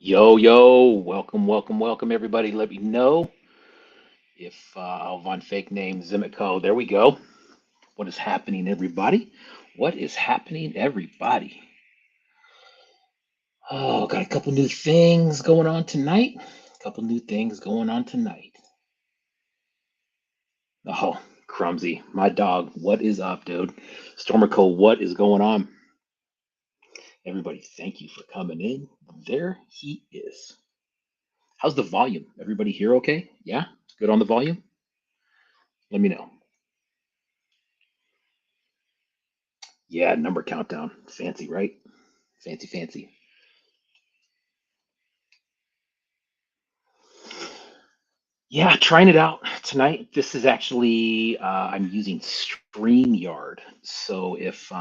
Yo, yo, welcome, welcome, welcome, everybody. Let me know if I'll find fake name Zimico. There we go. What is happening, everybody? What is happening, everybody? Oh, got a couple new things going on tonight. A couple new things going on tonight. Oh, Crumsy, my dog. What is up, dude? Stormico, what is going on? Everybody, thank you for coming in. There he is. How's the volume? Everybody here okay? Yeah? Good on the volume? Let me know. Yeah, number countdown. Fancy, right? Fancy, fancy. Yeah, trying it out tonight. This is actually I'm using StreamYard. So if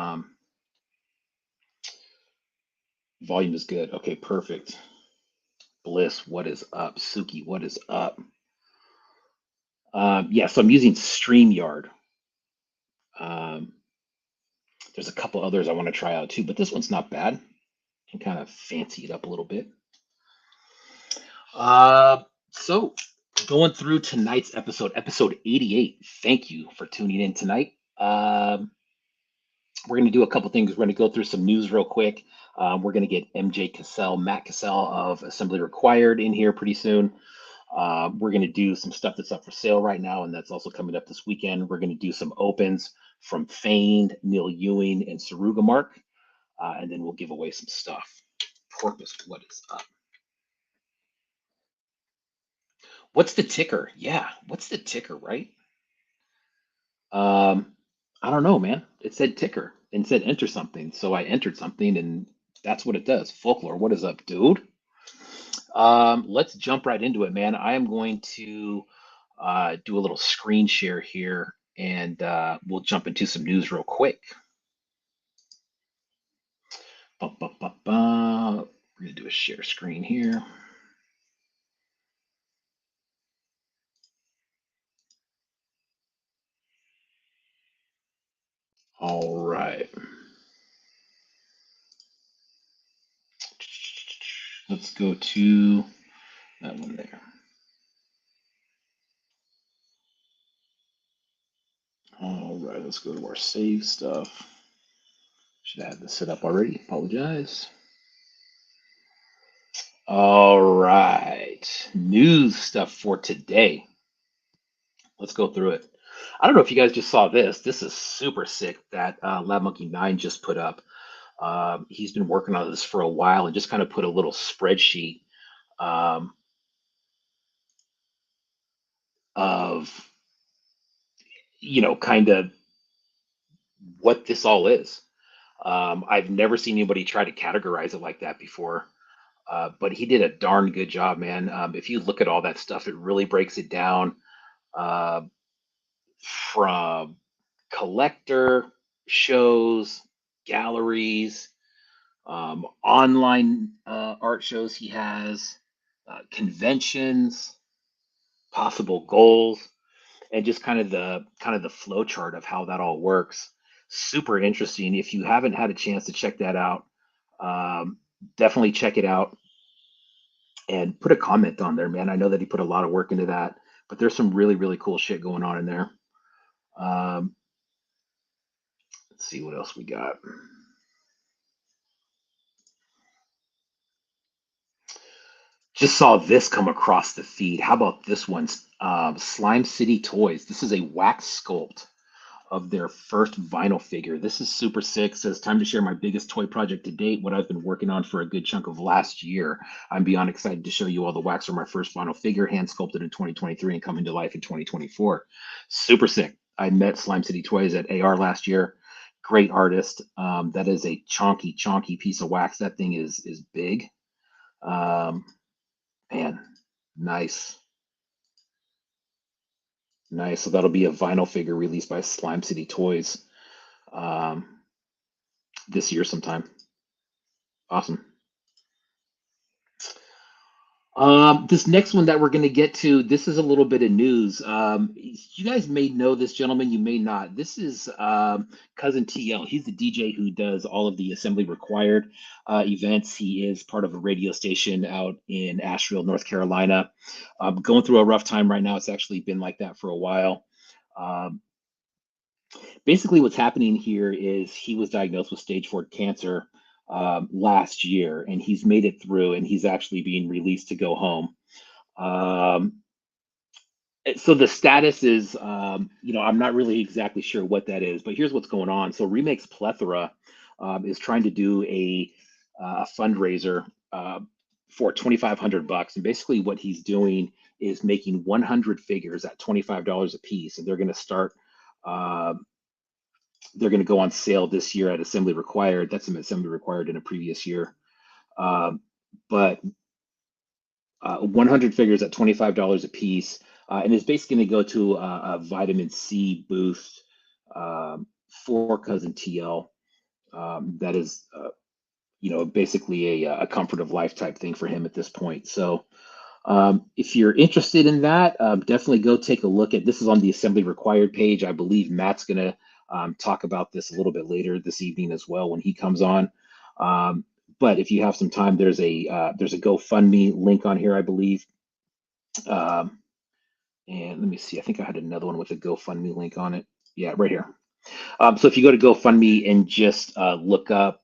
volume is good, okay, perfect. Bliss, what is up? Suki, what is up? Yeah, so I'm using StreamYard. Um, there's a couple others I want to try out too, but this one's not bad. Can kind of fancy it up a little bit. So going through tonight's episode 88. Thank you for tuning in tonight. We're going to do a couple things. We're going to go through some news real quick. We're going to get MJ Cassell, Matt Cassell of Assembly Required in here pretty soon. We're going to do some stuff that's up for sale right now, and that's also coming up this weekend. We're going to do some opens from Feigned, Neil Ewing, and Saruga Mark, and then we'll give away some stuff. Porpoise, what is up? What's the ticker? Yeah, what's the ticker, right? Um, I don't know, man. It said ticker and said enter something. So I entered something and that's what it does. Folklore, what is up, dude? Let's jump right into it, man. I am going to do a little screen share here and we'll jump into some news real quick. Ba, ba, ba, ba. We're going to do a share screen here. All right. Let's go to that one there. All right, let's go to our save stuff. Should have had this set up already. Apologize. All right. News stuff for today. Let's go through it. I don't know if you guys just saw this. This is super sick that Lab Monkey 9 just put up. He's been working on this for a while and just kind of put a little spreadsheet um, of, kind of what this all is. I've never seen anybody try to categorize it like that before. But he did a darn good job, man. If you look at all that stuff, it really breaks it down uh, from collector shows, galleries, online art shows he has, conventions, possible goals, and just kind of the flow chart of how that all works. Super interesting. If you haven't had a chance to check that out, um, definitely check it out and put a comment on there, man. I know that he put a lot of work into that, but there's some really, really cool shit going on in there. Um, let's see what else we got. Just saw this come across the feed. How about this one? Slime City Toys. This is a wax sculpt of their first vinyl figure. This is super sick. It says time to share my biggest toy project to date, what I've been working on for a good chunk of last year. I'm beyond excited to show you all the wax from my first vinyl figure, hand sculpted in 2023 and coming to life in 2024. Super sick. I met Slime City Toys at AR last year. Great artist. That is a chonky, chonky piece of wax. That thing is big. Um, Man, nice. Nice. So that'll be a vinyl figure released by Slime City Toys um, this year sometime. Awesome. This next one that we're going to get to, this is a little bit of news. You guys may know this gentleman, you may not. This is Cousin TL. He's the DJ who does all of the Assembly Required events. He is part of a radio station out in Asheville, North Carolina. Going through a rough time right now. It's actually been like that for a while. Um, Basically, what's happening here is he was diagnosed with stage 4 cancer last year, and he's made it through, and he's actually being released to go home. Um, so the status is, I'm not really exactly sure what that is, but here's what's going on. So Remakes Plethora is trying to do a fundraiser for 2,500 bucks, and basically what he's doing is making 100 figures at $25 a piece, and they're going to start. Uh, they're going to go on sale this year at Assembly Required. That's an Assembly Required in a previous year, um, but 100 figures at $25 a piece, and it's basically going to go to a vitamin C boost for Cousin TL. That is, basically a comfort of life type thing for him at this point. So, if you're interested in that, definitely go take a look at this. Is on the Assembly Required page. I believe Matt's going to talk about this a little bit later this evening as well when he comes on. Um, but if you have some time, there's a GoFundMe link on here, I believe. Um, and let me see. I think I had another one with a GoFundMe link on it. Yeah, right here. So if you go to GoFundMe and just look up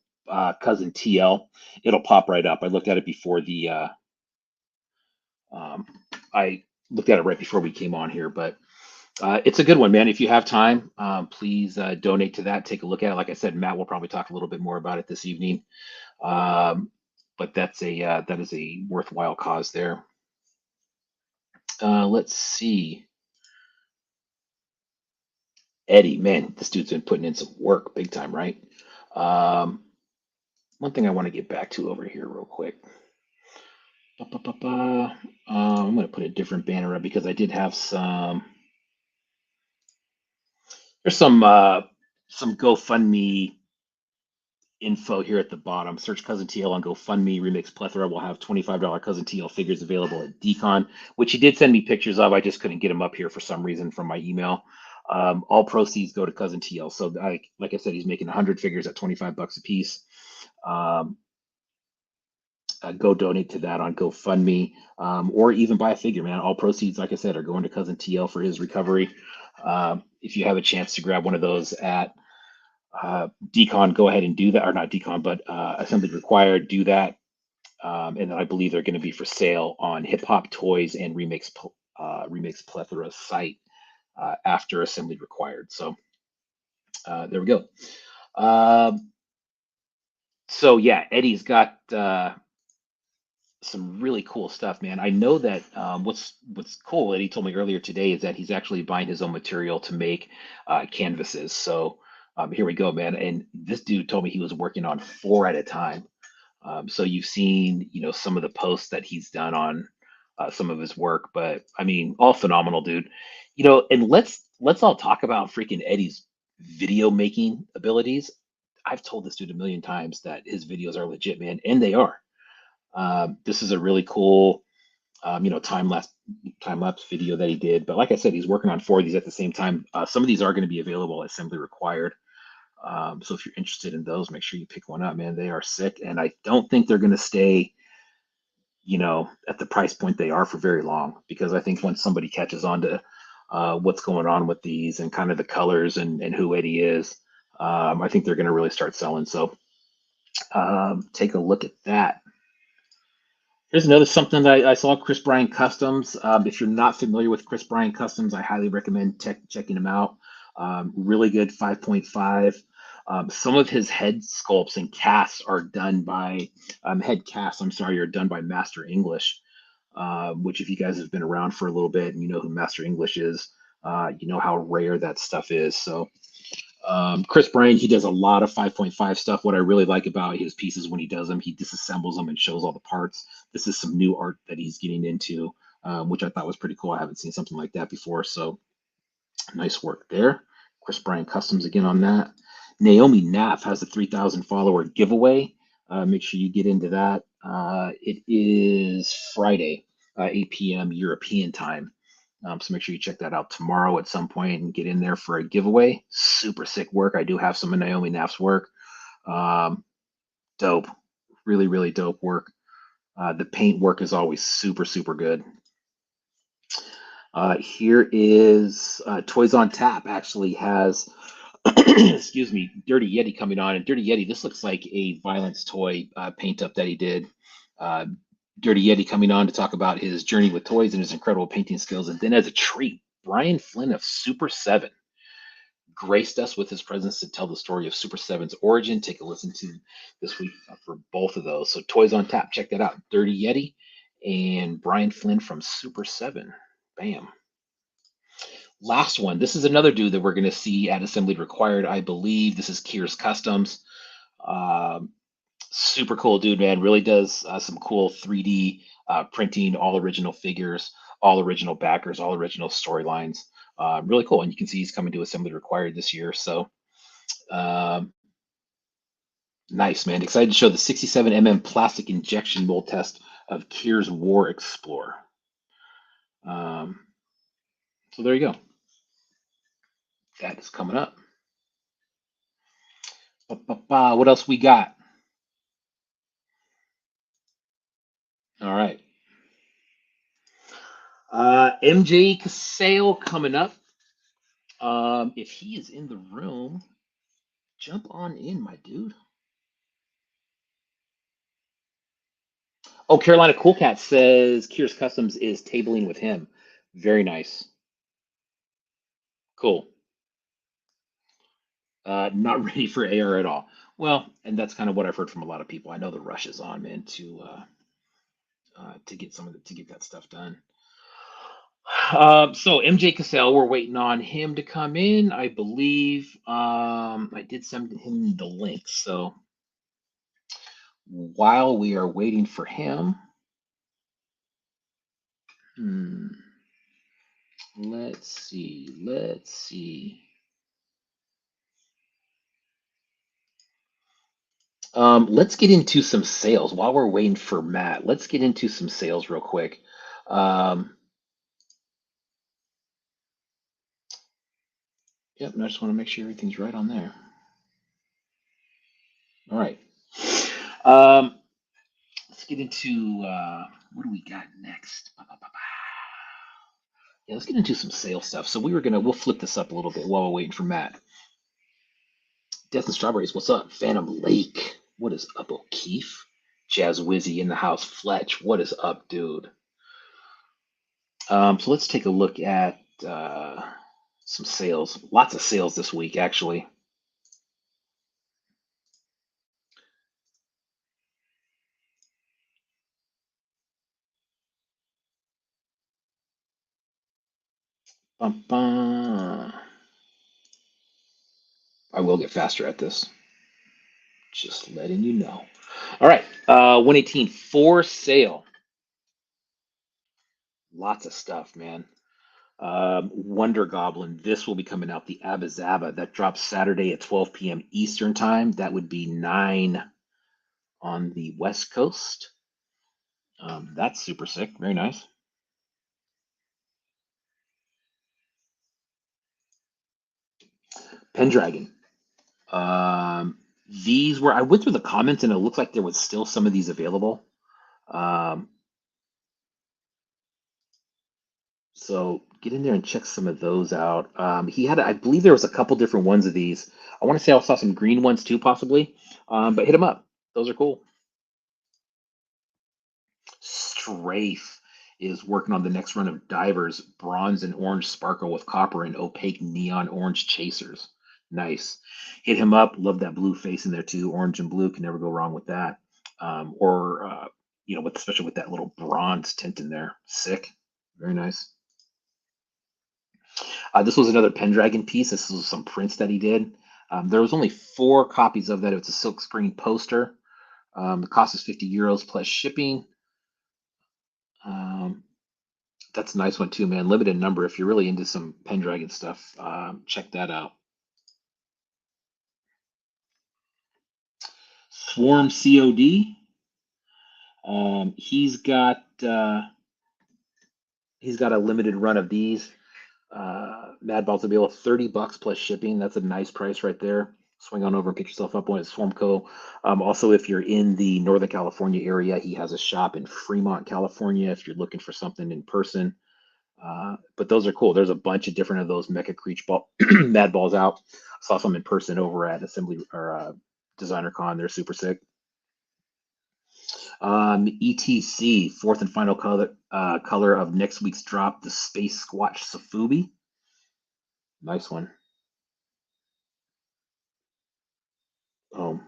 Cousin TL, it'll pop right up. I looked at it before um, I looked at it right before we came on here, but it's a good one, man. If you have time, please donate to that. Take a look at it. Like I said, Matt will probably talk a little bit more about it this evening. But that is a worthwhile cause there. Let's see. Eddie, man, this dude's been putting in some work big time, right? Um, One thing I want to get back to over here real quick. I'm going to put a different banner up because I did have there's some GoFundMe info here at the bottom. Search Cousin TL on GoFundMe. Remix Plethora will have $25 Cousin TL figures available at Decon, which he did send me pictures of. I just couldn't get them up here for some reason from my email. All proceeds go to Cousin TL. So, like I said, he's making 100 figures at 25 bucks a piece. Um, go donate to that on GoFundMe, or even buy a figure, man. All proceeds, like I said, are going to Cousin TL for his recovery. If you have a chance to grab one of those at Decon, go ahead and do that, or not Decon, but Assembly Required, do that. And then I believe they're going to be for sale on Hip Hop Toys and Remix Plethora site after Assembly Required. So there we go. So yeah, Eddie's got some really cool stuff, man. I know that what's cool, and he told me earlier today, is that he's actually buying his own material to make canvases. So here we go, man. And this dude told me he was working on 4 at a time. So you've seen, some of the posts that he's done on some of his work, but I mean, all phenomenal, dude. And let's all talk about freaking Eddie's video making abilities. I've told this dude a million times that his videos are legit, man, and they are. This is a really cool, time lapse video that he did. But like I said, he's working on 4 of these at the same time. Some of these are going to be available at Assembly Required. So if you're interested in those, make sure you pick one up, man. They are sick, and I don't think they're going to stay, at the price point they are for very long, because I think once somebody catches on to what's going on with these and kind of the colors and who Eddie is, I think they're going to really start selling. So take a look at that. Here's another something that I saw, Chris Bryan Customs. If you're not familiar with Chris Bryan Customs, I highly recommend checking him out. Really good 5.5. Some of his head sculpts and casts are done by head casts. I'm sorry, are done by Master English. Which, if you guys have been around for a little bit and you know who Master English is, you know how rare that stuff is. So Chris Bryan, he does a lot of 5.5 stuff. What I really like about his pieces when he does them, he disassembles them and shows all the parts. This is some new art that he's getting into, which I thought was pretty cool. I haven't seen something like that before. So nice work there. Chris Bryan Customs again on that. Naomi Knapp has a 3,000 follower giveaway. Make sure you get into that. It is Friday, 8 p.m. European time. So make sure you check that out tomorrow at some point and get in there for a giveaway. Super sick work. I do have some of Naomi Knapp's work. Um, Dope. Really, really dope work. The paint work is always super, super good. Here is Toys on Tap actually has, excuse me, Dirty Yeti coming on. And Dirty Yeti, this looks like a violence toy paint up that he did. Uh, Dirty Yeti coming on to talk about his journey with toys and his incredible painting skills. And then as a treat, Brian Flynn of Super 7 graced us with his presence to tell the story of Super Seven's origin. Take a listen to this week for both of those. So Toys on Tap, check that out. Dirty Yeti and Brian Flynn from Super 7. Bam. Last one. This is another dude that we're going to see at Assembly Required, I believe. This is Kier's Customs. Um, Super cool dude, man. Really does some cool 3D printing, all original figures, all original backers, all original storylines. Really cool. And you can see he's coming to Assembly Required this year. So um, nice, man. Excited to show the 67 plastic injection mold test of Kier's War Explorer. Um, so there you go. That is coming up. Ba-ba-ba. What else we got? All right. MJ Casale coming up. If he is in the room, jump on in, my dude. Oh, Carolina Cool Cat says Kier's Customs is tabling with him. Very nice. Cool. Not ready for AR at all. Well, and that's kind of what I've heard from a lot of people. I know the rush is on, man, to get to get that stuff done. So MJ Cassell, we're waiting on him to come in. I believe I did send him the link. So while we are waiting for him, hmm, let's see. Let's see. Let's get into some sales while we're waiting for Matt. Let's get into some sales real quick. Um, yep, and I just want to make sure everything's right on there. All right. Um, let's get into what do we got next? Yeah, let's get into some sales stuff. So we'll flip this up a little bit while we're waiting for Matt. Death and Strawberries, what's up? Phantom Lake, what is up, O'Keefe? Jazz Wizzy in the house. Fletch, what is up, dude? So let's take a look at some sales. Lots of sales this week, actually. Bum, bum. I will get faster at this. Just letting you know. All right, 118 for sale. Lots of stuff, man. Wonder Goblin. This will be coming out. The Abba that drops Saturday at 12 p.m. Eastern time. That would be 9 on the West Coast. That's super sick. Very nice. Pendragon. Um, these were I went through the comments and it looked like there was still some of these available. Um, so get in there and check some of those out. He had, I believe there was a couple different ones of these. I want to say I saw some green ones too, possibly. But hit them up. Those are cool. Strafe is working on the next run of Divers, bronze and orange sparkle with copper and opaque neon orange chasers. Nice. Hit him up. Love that blue face in there too. Orange and blue can never go wrong with that. Or with especially with that little bronze tint in there. Sick. Very nice. This was another Pendragon piece. This was some prints that he did. There was only 4 copies of that. It's a silk screen poster. The cost is €50 plus shipping. Um, that's a nice one too, man. Limited number. If you're really into some Pendragon stuff, check that out. Swarm COD. He's got he's got a limited run of these. Mad Balls will be able $30 plus shipping. That's a nice price right there. Swing on over and pick yourself up one at Swarmco. Also, if you're in the Northern California area, he has a shop in Fremont, California. If you're looking for something in person, but those are cool. There's a bunch of different of those Mecha Creech ball Mad Balls out. Saw some in person over at Assembly or Designer Con. They're super sick. ETC, fourth and final color of next week's drop, the Space Squatch Safubi. Nice one. Um,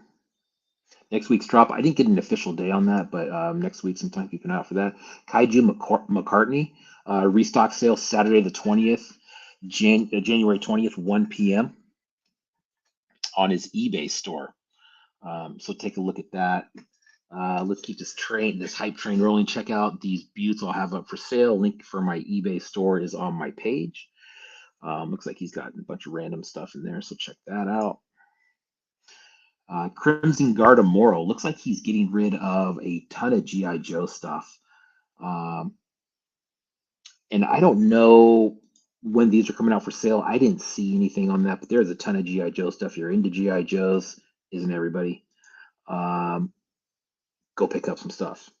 Next week's drop, I didn't get an official day on that, but next week, sometime keep an eye out for that. Kaiju McCartney, restock sale Saturday the 20th, January 20th, 1 p.m. on his eBay store. So take a look at that. Let's keep this hype train rolling. Check out these buttes I'll have up for sale. Link for my eBay store is on my page. Looks like he's got a bunch of random stuff in there, so check that out. Crimson Guard Moro looks like he's getting rid of a ton of GI Joe stuff, um, and I don't know when these are coming out for sale. I didn't see anything on that, but there's a ton of GI Joe stuff. You're into GI Joes, isn't everybody? Um, Go pick up some stuff.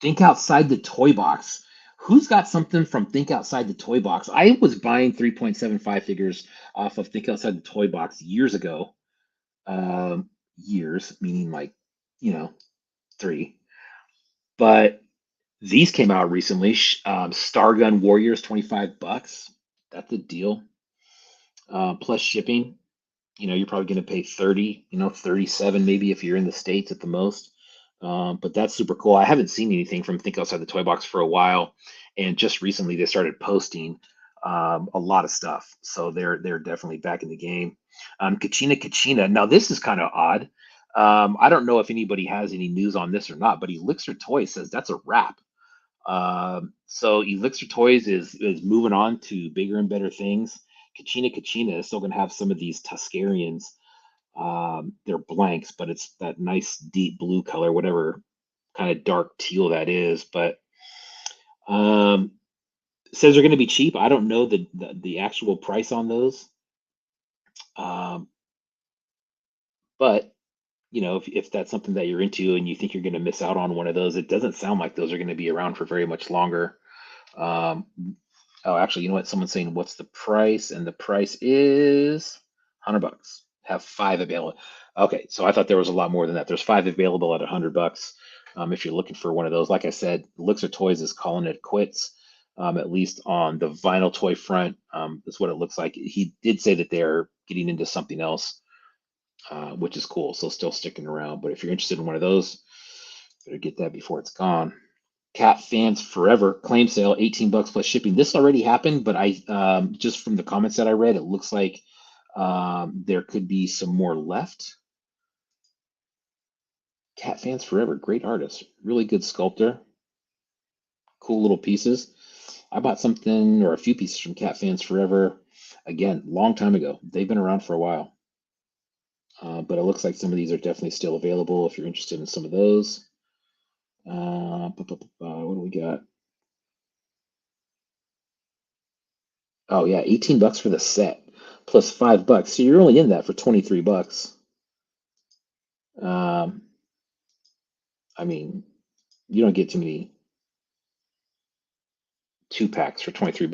Think outside the toy box. Who's got something from Think Outside the Toy Box? I was buying 3.75 figures off of Think Outside the Toy Box years ago. Years, meaning like, you know, three. But these came out recently. Stargun Warriors, $25. That's a deal. Plus shipping. You're probably going to pay 30, 37 maybe if you're in the States at the most. But that's super cool. I haven't seen anything from Think Outside the Toy Box for a while, and just recently they started posting a lot of stuff. So they're definitely back in the game. Kachina Kachina. Now this is kind of odd. I don't know if anybody has any news on this or not, but Elixir Toys says that's a wrap. So Elixir Toys is moving on to bigger and better things. Kachina Kachina is still going to have some of these Tuscarians. They're blanks, but it's that nice deep blue color, whatever kind of dark teal that is. But um, it says they're going to be cheap. I don't know the actual price on those. Um, but if that's something that you're into and you think you're going to miss out on one of those, it doesn't sound like those are going to be around for very much longer. Um, oh, actually, you know what? Someone's saying, what's the price? And the price is $100. Have five available. Okay, so I thought there was a lot more than that. There's five available at $100. If you're looking for one of those, like I said, Elixir Toys is calling it quits. At least on the vinyl toy front, that's what it looks like. He did say that they're getting into something else, which is cool. So still sticking around. But if you're interested in one of those, better get that before it's gone. Cat Fans Forever claim sale, $18 plus shipping. This already happened, but I just from the comments that I read, it looks like there could be some more left. Cat Fans Forever, great artist, really good sculptor, cool little pieces. I bought something or a few pieces from Cat Fans Forever, again, long time ago. They've been around for a while, but it looks like some of these are definitely still available if you're interested in some of those. What do we got? Oh yeah, $18 for the set plus $5. So you're only in that for $23. Um, I mean, you don't get too many two packs for $23.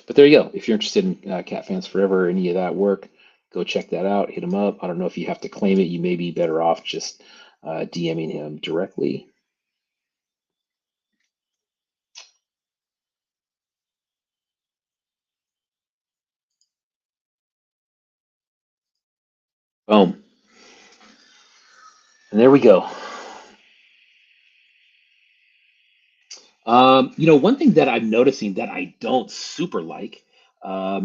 But there you go. If you're interested in Cat Fans Forever or any of that work, go check that out. Hit him up. I don't know if you have to claim it. You may be better off just DMing him directly. Boom. And there we go. One thing that I'm noticing that I don't super like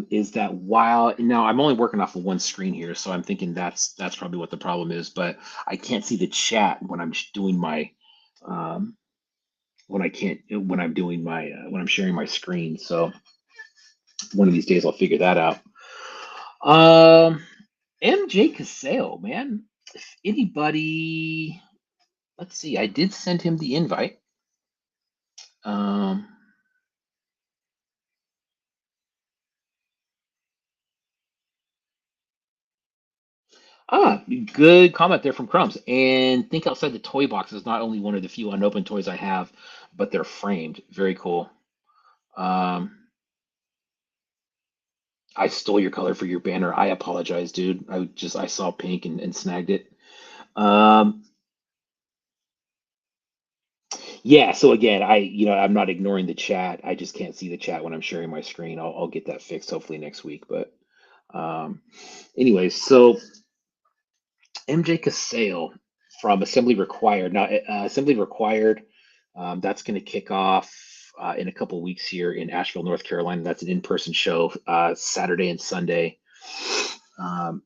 is that while now I'm only working off of one screen here, so I'm thinking that's probably what the problem is. But I can't see the chat when I'm doing my um, when I can't when I'm doing my when I'm sharing my screen. So one of these days I'll figure that out. Um, MJ Casale, man. If anybody let's see. I did send him the invite. Um, good comment there from Crumbs. And think outside the toy box is not only one of the few unopened toys I have, but they're framed. Very cool. Um, I stole your color for your banner. I apologize, dude. I saw pink and snagged it. Um, yeah. So again, I'm not ignoring the chat. I just can't see the chat when I'm sharing my screen. I'll get that fixed hopefully next week. But um, anyways, so MJ Casale from Assembly Required. Now, Assembly Required, that's going to kick off in a couple weeks here in Asheville, North Carolina. That's an in-person show, Saturday and Sunday. Um,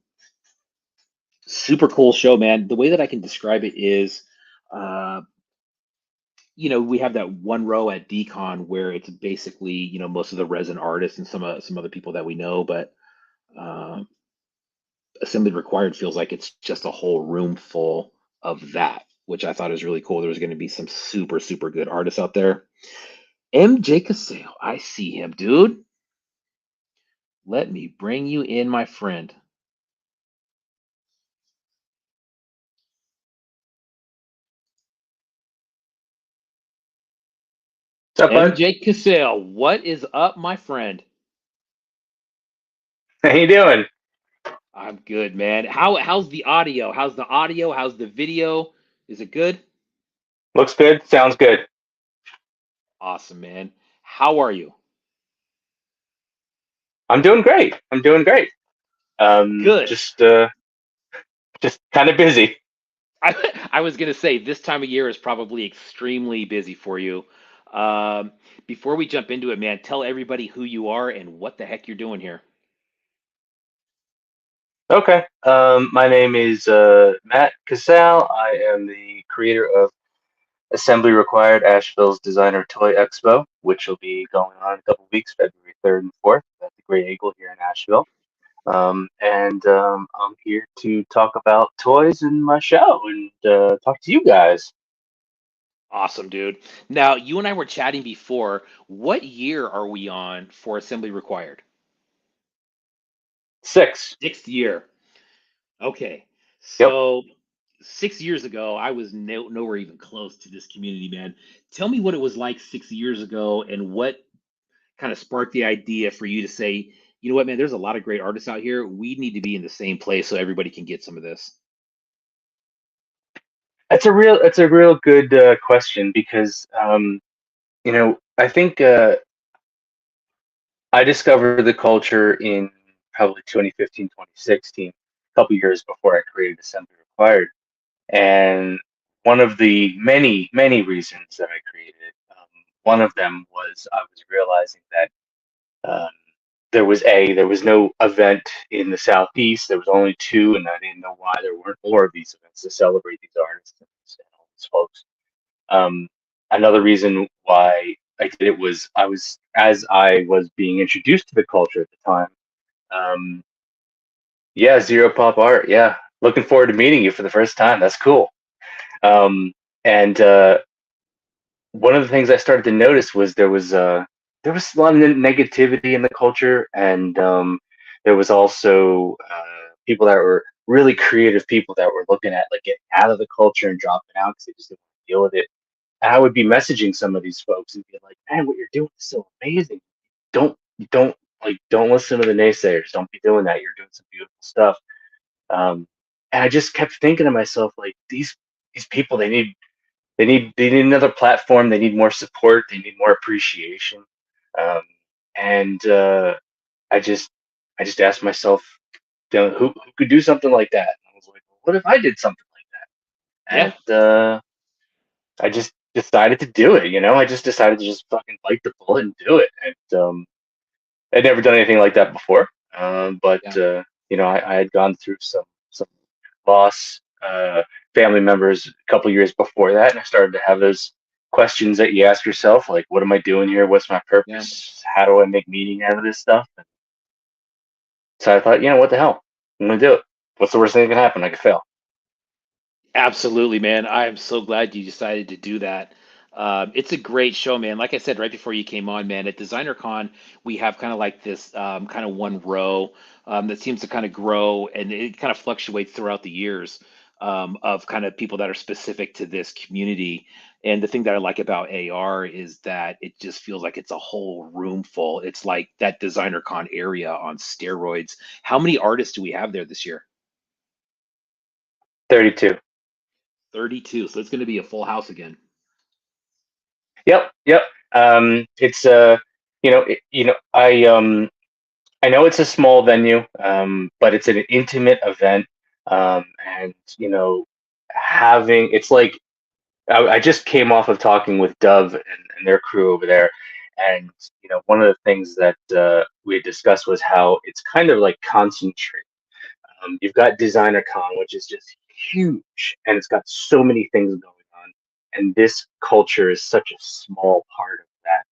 Super cool show, man. The way that I can describe it is, uh, we have that one row at Decon where it's basically, most of the resin artists and some other people that we know, but uh, Assembly Required feels like it's just a whole room full of that, which I thought is really cool. There's going to be some super, super good artists out there. MJ Casale, I see him, dude. Let me bring you in, my friend. What's up, bud? MJ Casale, what is up, my friend? How you doing? I'm good, man. How's the audio? How's the audio? How's the video? Is it good? Looks good. Sounds good. Awesome, man. How are you? I'm doing great. I'm doing great. Um, Good. just uh, just kind of busy. I was gonna say this time of year is probably extremely busy for you. Um, Before we jump into it, man, tell everybody who you are and what the heck you're doing here. Okay. My name is Matt Casale. I am the creator of Assembly Required Asheville's Designer Toy Expo, which will be going on in a couple weeks, February 3rd and 4th at the Great Eagle here in Asheville. And I'm here to talk about toys and my show and talk to you guys. Awesome, dude. Now, you and I were chatting before. What year are we on for Assembly Required? 6. Sixth year. Okay. Yep. So 6 years ago, I was nowhere even close to this community, man. Tell me what it was like 6 years ago and what kind of sparked the idea for you to say, you know what, man, there's a lot of great artists out here. We need to be in the same place so everybody can get some of this. That's a real good question because I think I discovered the culture in probably 2015, 2016, a couple years before I created Assembly Required. And one of the many, many reasons that I created it, one of them was I was realizing that um, there was no event in the Southeast. There was only two, and I didn't know why there weren't more of these events to celebrate these artists and all these folks. Um, Another reason why I did it was as I was being introduced to the culture at the time. Um, yeah, zero pop art. Yeah, looking forward to meeting you for the first time. That's cool. Um, and One of the things I started to notice was there was a lot of negativity in the culture, and there was also people that were really creative people that were looking at like getting out of the culture and dropping out because they just didn't want to deal with it. And I would be messaging some of these folks and be like, "Man, what you're doing is so amazing. Don't don't listen to the naysayers. Don't be doing that. You're doing some beautiful stuff." Um, and I just kept thinking to myself, like these people, they need another platform. They need more support. They need more appreciation. Um, and I just I just asked myself, who could do something like that? And I was like, well, what if I did something like Yeah, that? And I just decided to do it. I just decided to just fucking bite the bullet and do it. And I'd never done anything like that before. But yeah, I had gone through some loss, family members a couple years before that, and I started to have those questions that you ask yourself, like, what am I doing here? What's my yeah. purpose? How do I make meaning out of this stuff? And so I thought, what the hell? I'm gonna do it. What's the worst thing that can happen? I could fail. Absolutely, man. I am so glad you decided to do that. It's a great show, man. Like I said right before you came on, man, at DesignerCon, we have kind of like this kind of one row that seems to kind of grow and it kind of fluctuates throughout the years of kind of people that are specific to this community. And the thing that I like about AR is that it just feels like it's a whole room full. It's like that DesignerCon area on steroids. How many artists do we have there this year? 32. 32. So it's going to be a full house again. Yep, yep. It's I know it's a small venue, but it's an intimate event, and having it's like I just came off of talking with Dove and their crew over there, and one of the things that we had discussed was how it's kind of like concentrate. You've got Designer Con, which is just huge, and it's got so many things going on, and this culture is such a small part of that.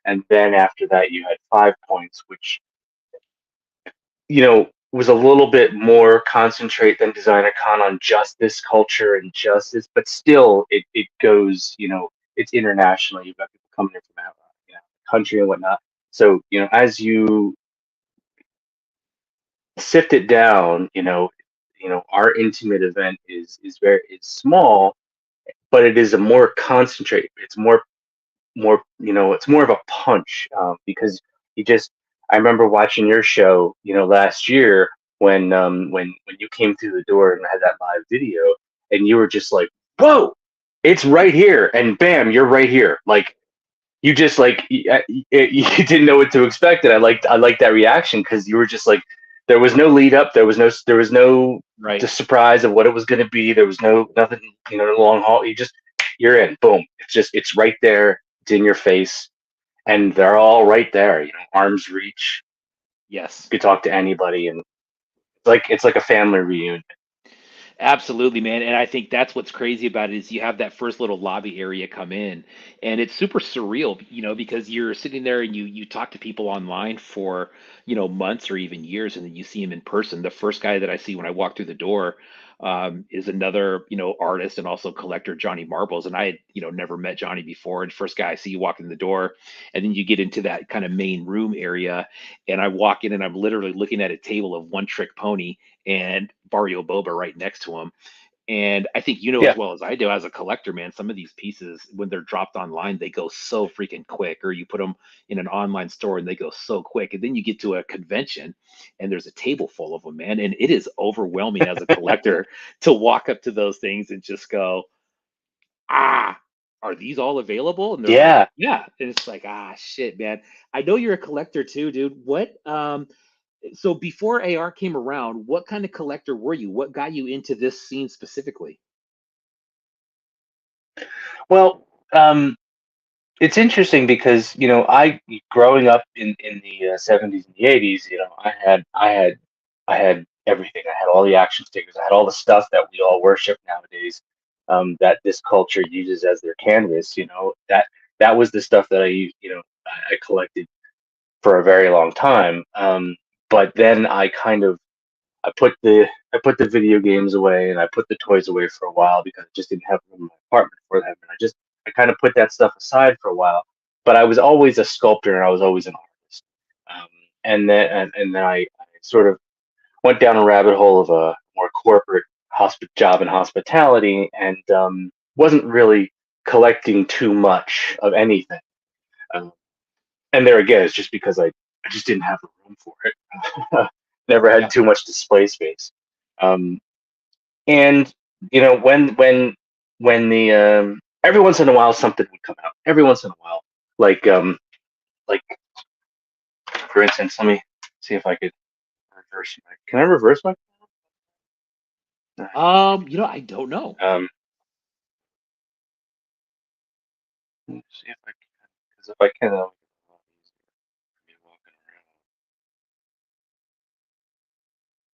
And then after that, you had 5 Points, which was a little bit more concentrate than Designer Con on just this culture and justice, but still it goes, it's international. You've got people coming in from out, country and whatnot. So, as you sift it down, our intimate event is small, but it is a more concentrate. It's more it's more of a punch, because you just I remember watching your show last year when you came through the door and had that live video, and you were just like, whoa, it's right here, and bam, you're right here, like you just like you didn't know what to expect, and I liked that reaction because you were just like, there was no lead up, there was no the Right. surprise of what it was going to be, there was nothing, no long haul, you're in, boom, it's right there, it's in your face, and they're all right there, arms reach, Yes. you could talk to anybody, and it's like a family reunion. Absolutely, man. And I think that's what's crazy about it is you have that first little lobby area come in, and it's super surreal, because you're sitting there and you talk to people online for, months or even years, and then you see them in person. The first guy that I see when I walk through the door is another, artist and also collector, Johnny Marbles. And I had, never met Johnny before. And first guy I see you walk in the door, and then you get into that kind of main room area, and I walk in and I'm literally looking at a table of One Trick Pony and Barrio Boba right next to him. And I think you know as Yeah, well as I do as a collector, man, some of these pieces, when they're dropped online, they go so freaking quick, or you put them in an online store and they go so quick. And then you get to a convention and there's a table full of them, man. And it is overwhelming as a collector to walk up to those things and just go, ah, are these all available? And they're like, yeah. yeah. And it's like, shit, man. I know you're a collector too, dude. So before AR came around, what kind of collector were you? What got you into this scene specifically? Well, it's interesting because I growing up in the 70s and the 80s, I had everything. I had all the action figures. I had all the stuff that we all worship nowadays, that this culture uses as their canvas. That was the stuff that I collected for a very long time. But then I put the video games away and I put the toys away for a while because I just didn't have room in my apartment for them. And I kind of put that stuff aside for a while. But I was always a sculptor and I was always an artist. Um, and then I sort of went down a rabbit hole of a more corporate job in hospitality, and wasn't really collecting too much of anything. Um, and there again, it's just because I just didn't have the room for it. Never had Yeah. too much display space. Um, and when the every once in a while something would come out. Every once in a while, like for instance, let me see if I could reverse my. Can I reverse my? I don't know. Um, let's see if I can. Because if I can, it'll be a lot easier for me walking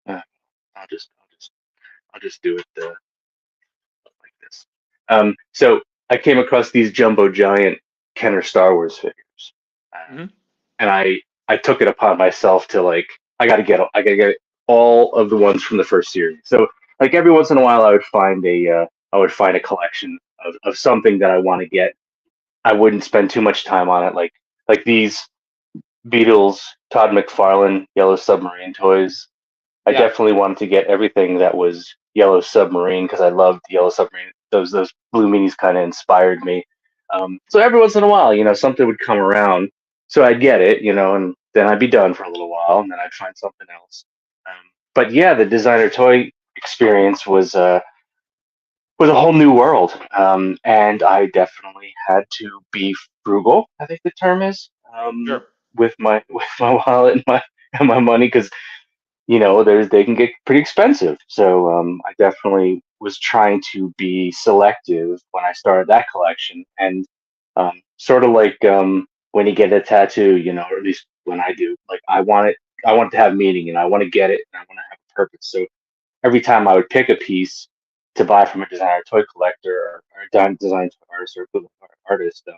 around. I'll just do it like this. So I came across these jumbo giant Kenner Star Wars figures, uh, Hmm. and I took it upon myself to like I gotta get all of the ones from the first series. So like every once in a while I would find I would find a collection of something that I want to get. I wouldn't spend too much time on it, like these Beatles, Todd McFarlane, Yellow Submarine toys. I Yeah, definitely wanted to get everything that was Yellow Submarine because I loved Yellow Submarine. Those blue minis kind of inspired me. So every once in a while, something would come around, so I'd get it, and then I'd be done for a little while, and then I'd find something else. But yeah, the designer toy experience was a whole new world, and I definitely had to be frugal. I think the term is, sure. with my with my wallet and my money, because they can get pretty expensive. So I definitely was trying to be selective when I started that collection, and sort of like when you get a tattoo, or at least when I do, like I want it to have meaning, and I want to get it, and I want to have a purpose. So every time I would pick a piece to buy from a designer toy collector or a design toy artist or equivalent artist,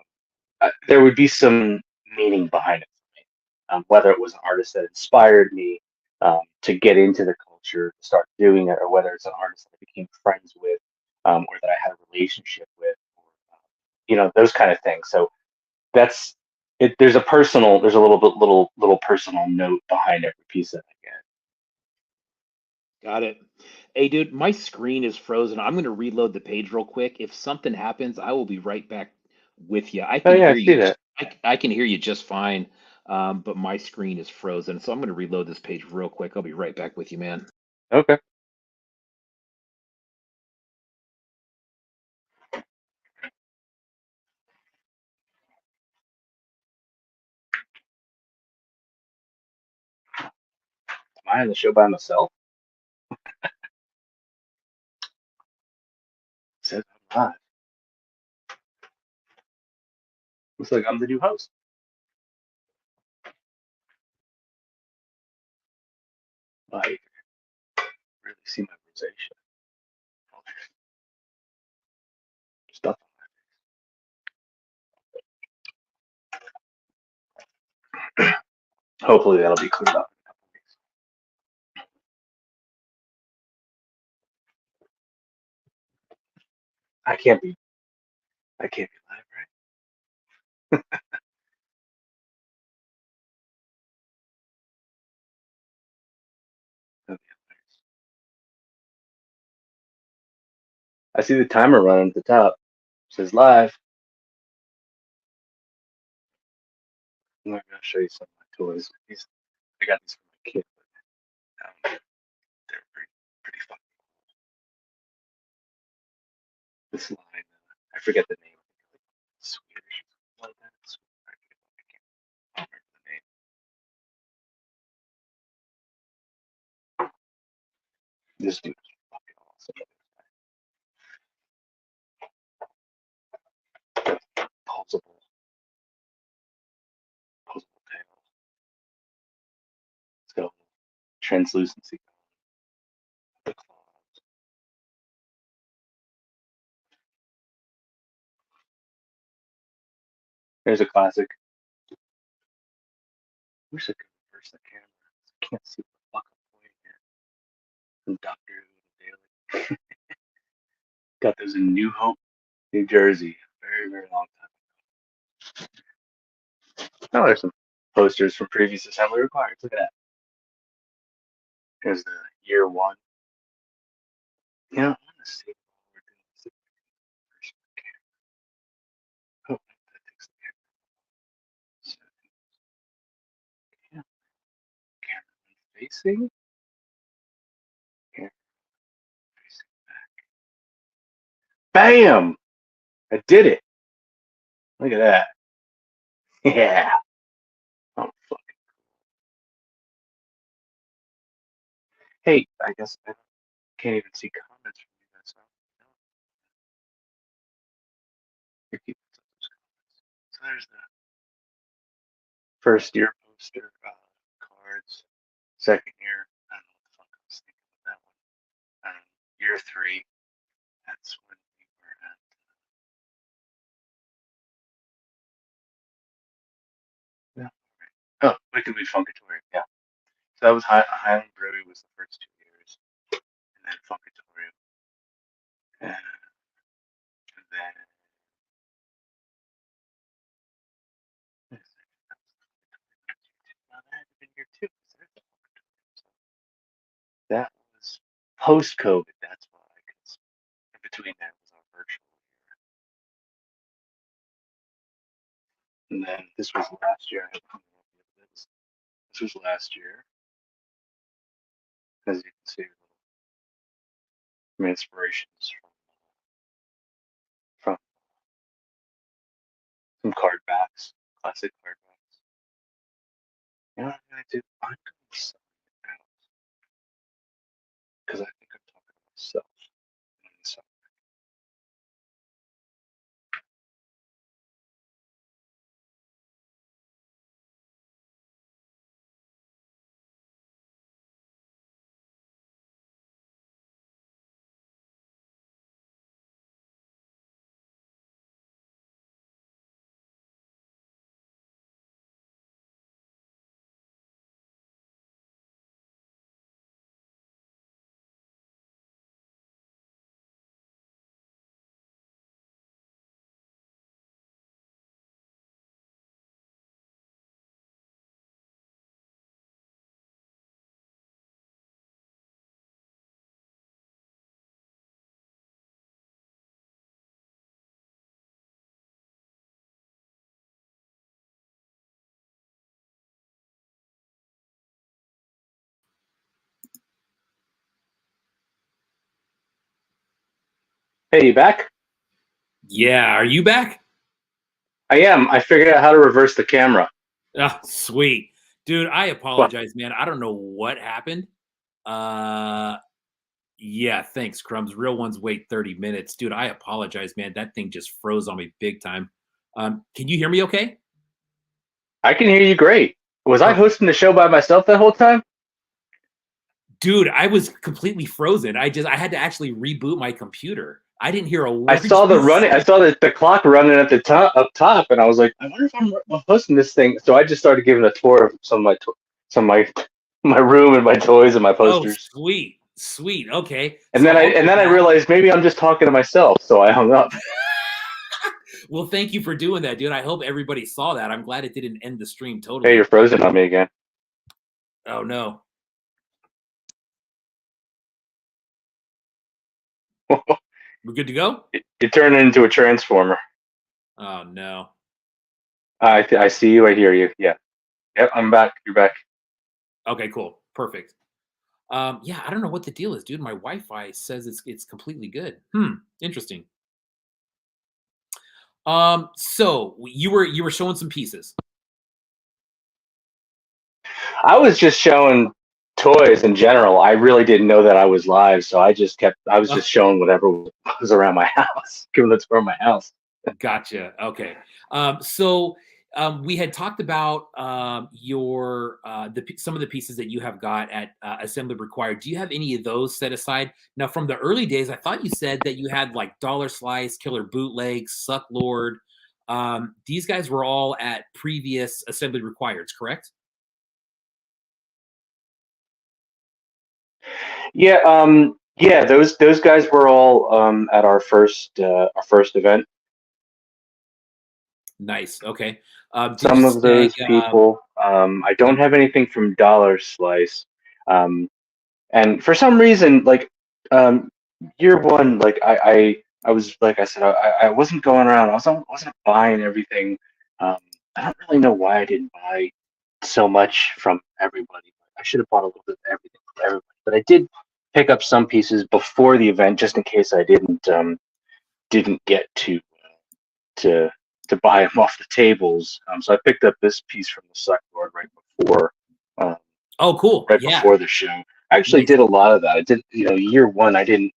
there would be some meaning behind it for me. Whether it was an artist that inspired me to get into the culture, to start doing it, or whether it's an artist that I became friends with, or that I had a relationship with, or, those kind of things. So that's it. There's a little personal note behind every piece that I get. Got it. Hey, dude, my screen is frozen. I'm going to reload the page real quick. If something happens, I will be right back with you. I Oh can yeah, I hear see you. that. I can hear you just fine, but my screen is frozen. So I'm going to reload this page real quick. I'll be right back with you, man. Okay. Am I on the show by myself? It says I'm not. Looks like I'm the new host. I really see my rosacea. Oh, stuff. Hopefully that'll be cleared up. I can't be. I can't be live, right? That'd be hilarious. I see the timer running at the top. It says live. I'm not gonna show you some of my toys. I got these for my kid, but they're pretty fun. This line, I forget the name. Swedish, like that. I can't remember the name. This dude is fucking awesome. Pulsable, pulsable tail. It's got a little translucency. The claws. There's a classic. Wish I could reverse the camera. I can't see what the fuck I'm pointing at. From Doctor Who Daily. Got those in New Hope, New Jersey. Very, very long time. Oh, there's some posters from previous assembly required. Look at that. Here's the year one. I'm gonna see what we're doing. See if I can reverse my camera. Oh, that takes the camera. So, yeah, camera facing. Camera facing back. Bam! I did it. Look at that. Yeah. Oh, fuck. Hey, I guess I can't even see comments from you guys. So, you're keeping some of those comments. So there's the first year poster cards. Second year, I don't know what the fuck I was thinking with that one. Year three, that's when we were at. Yeah. Oh, Wicked Weed Funkatorium. Yeah. So that was Highland Brewery was the first 2 years, and then Funkatorium. post COVID. That's why, because in between that was our virtual year, and then this was last year. This was last year, as you can see, some inspirations from some card backs, classic card backs. You know what I'm gonna do? I'm gonna sell it out because I think I'm talking to myself. So, hey, you back? Yeah, are you back? I am. I figured out how to reverse the camera. Oh, sweet. Dude, I Well, apologize, man. I don't know what happened. Uh yeah, thanks, Crumbs. Real ones wait 30 minutes. Dude, I apologize, man. That thing just froze on me big time. Can you hear me okay? I can hear you great. Was I Perfect. hosting the show by myself that whole time? Dude, I was completely frozen. I had to actually reboot my computer. I didn't hear a I word saw the you running. I said. saw the clock running at the top up top, and I was like, I wonder if I'm hosting this thing. So I just started giving a tour of some of my my room and my toys and my Oh, posters. sweet. Sweet. Okay. And So then I I'll and go then I back. realized maybe I'm just talking to myself. So I hung up. Well, thank you for doing that, dude. I hope everybody saw that. I'm glad it didn't end the stream Hey, you're totally. frozen on me again. Oh no. We're good to go? You turned into a transformer. Oh no. I see you. I hear you. Yeah. Yep. I'm back. You're back. Okay, cool. Perfect. Yeah, I don't know what the deal is, dude. My Wi-Fi says it's completely good. Interesting. So you were showing some pieces. I was just showing toys in general. I really didn't know that I was live, so I was just showing whatever was around my house, giving the tour of my house. Gotcha. Okay. We had talked about your some of the pieces that you have got at Assembly Required. Do you have any of those set aside? Now, from the early days, I thought you said that you had like Dollar Slice, Killer Bootleg, Suck Lord. These guys were all at previous Assembly Requireds, correct? Yeah, yeah, those guys were all at our first event. Nice. Okay. Did you Some of snag? those people, I don't have anything from Dollar Slice, um, and for some reason, like um, year one, like I was like I said, I wasn't going around. I wasn't buying everything. Um, I don't really know why I didn't buy so much from everybody. I should have bought a little bit of everything from everybody, but I did pick up some pieces before the event just in case I didn't get to to buy them off the tables. So I picked up this piece from the suck board before uh, Oh, cool. right Yeah. before the show. I actually Nice. did a lot of that. I did, year one. I didn't.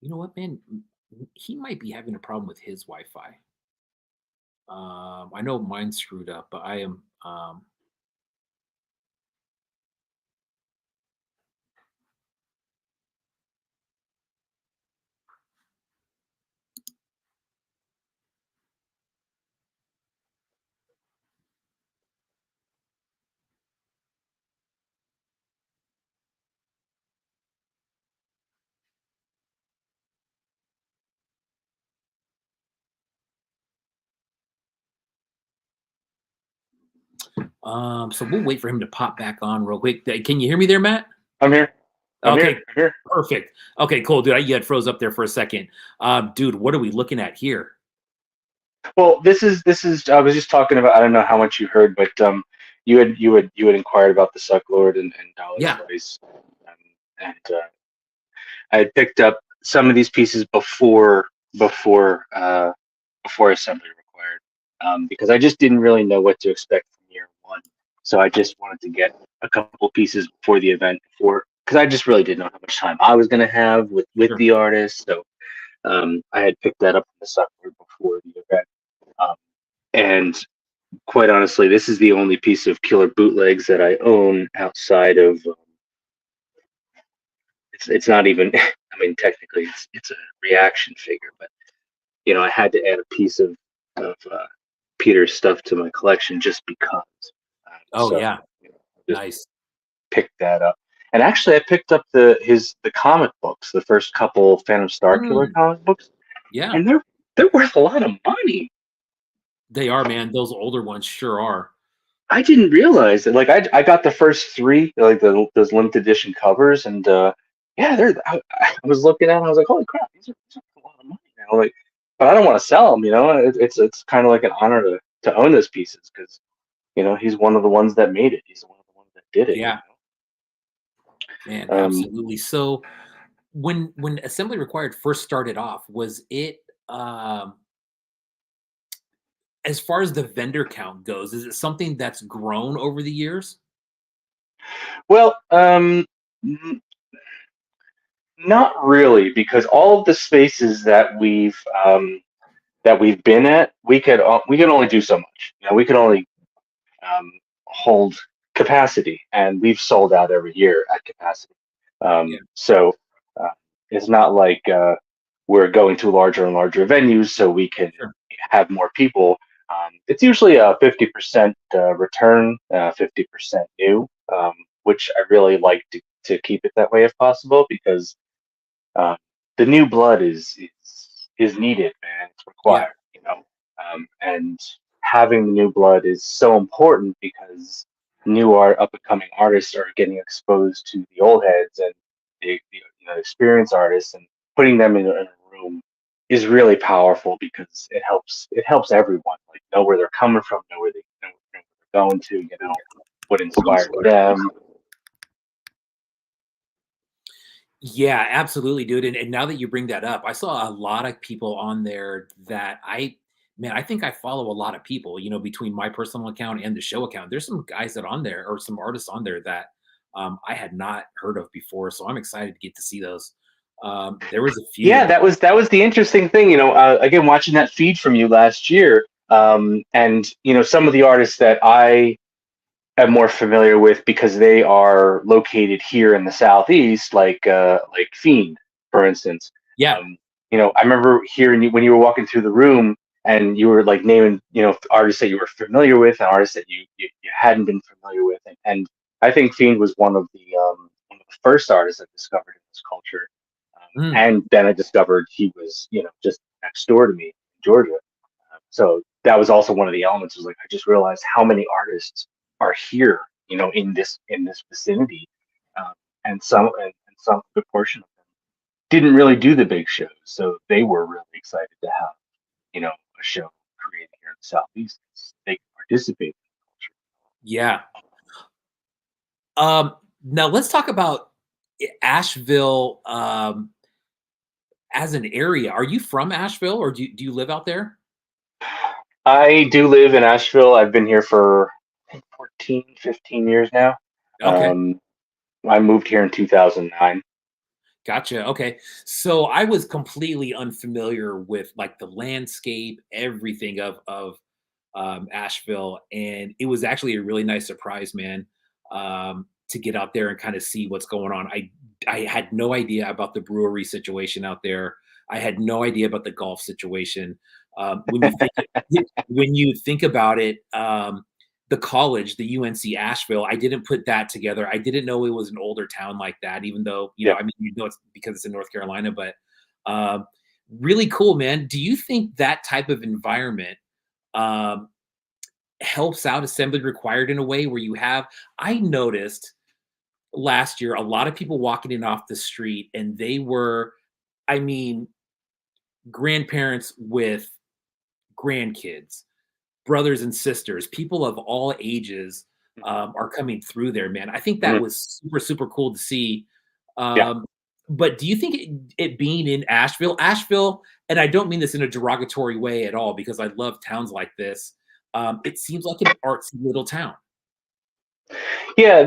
You know what, man? He might be having a problem with his Wi-Fi. I know mine screwed up, but I am. So we'll wait for him to pop back on real quick. Can you hear me there, Matt? I'm here. I'm here. Okay, I'm here. perfect. Okay, cool, dude. You had froze up there for a second. Dude, what are we looking at here? Well, this is. I was just talking about. I don't know how much you heard, but you had inquired about the Suck Lord and Dollar Yeah, Slice, and I had picked up some of these pieces before assembly required, because I just didn't really know what to expect from year one. So I just wanted to get a couple pieces before the event, before because I just really didn't know how much time I was going to have with sure. the artist. So I had picked that up from the Suckboard before the event, um, and quite honestly, this is the only piece of Killer bootlegs that I own outside of. It's not even. I mean, technically, it's a reaction figure, but I had to add a piece of Peter's stuff to my collection just because. Oh So yeah, just nice. picked that up, and actually, I picked up the comic books, the first couple Phantom Star Killer Mm, comic books, yeah, and they're worth a lot of money. they are, man. Those older ones sure are. I didn't realize that. Like I got the first three, like those limited edition covers, and yeah, I was looking at them, I was like, holy crap, these are a lot of money now. Like, but I don't want to sell them. It's kind of like an honor to own those pieces because he's one of the ones that made it. He's one of the ones that did it. Yeah, man, Um, absolutely. So when assembly required first started off, was it um as far as the vendor count goes, is it something that's grown over the years? well, n- not really, because all of the spaces that we've been at, we can only do so much. We can only um, hold capacity, and we've sold out every year at capacity. Yeah, So uh, it's not like we're going to larger and larger venues so we can sure. have more people. It's usually a 50% return, 50% new, which I really like to keep it that way if possible, because uh, the new blood is needed, man. It's Yeah, required. And having the new blood is so important because new up and coming artists are getting exposed to the old heads and the experienced artists, and putting them in a room is really powerful because it helps everyone like know where they're coming from, know where they're going to, what inspired them. yeah, absolutely, dude. And now that you bring that up, I saw a lot of people on there that man, I think I follow a lot of people, between my personal account and the show account. There's some guys that on there or some artists on there that I had not heard of before. So I'm excited to get to see those. There was a few. Yeah, that was the interesting thing. Again, watching that feed from you last year, and some of the artists that I am more familiar with because they are located here in the southeast, like Fiend, for instance. Yeah, Um, I remember hearing you when you were walking through the room and you were like naming artists that you were familiar with and artists that you hadn't been familiar with, and I think Fiend was one of the first artists I discovered in this culture. mm, And then I discovered he was just next door to me in Georgia. So that was also one of the elements. Was like I just realized how many artists are here, in this vicinity, um, and some good portion of them didn't really do the big shows, so they were really excited to have a show created here in the southeast. They can participate in yeah. Now let's talk about Asheville as an area. Are you from Asheville or do you live out there? the culture. I do live in Asheville. I've been here for I think 14, 15 years now. Okay. Um, I moved here in 2009. Gotcha. Okay. So I was completely unfamiliar with like the landscape, everything of Asheville, and it was actually a really nice surprise, man, to get out there and kind of see what's going on. I had no idea about the brewery situation out there. I had no idea about the golf situation. When you think about it, the college, the UNC Asheville, I didn't put that together. I didn't know it was an older town like that, even though, Yeah. I mean, it's because it's in North Carolina, but um, really cool, man. Do you think that type of environment, um, helps out assembly required in a way where you have, I noticed last year a lot of people walking in off the street and they were, I mean, grandparents with grandkids, brothers and sisters, people of all ages are coming through there, man. I think that Mhm. was super, super cool to see. Yeah. Um, but do you think it being in Asheville, and I don't mean this in a derogatory way at all, because I love towns like this. It seems like an artsy little town. Yeah,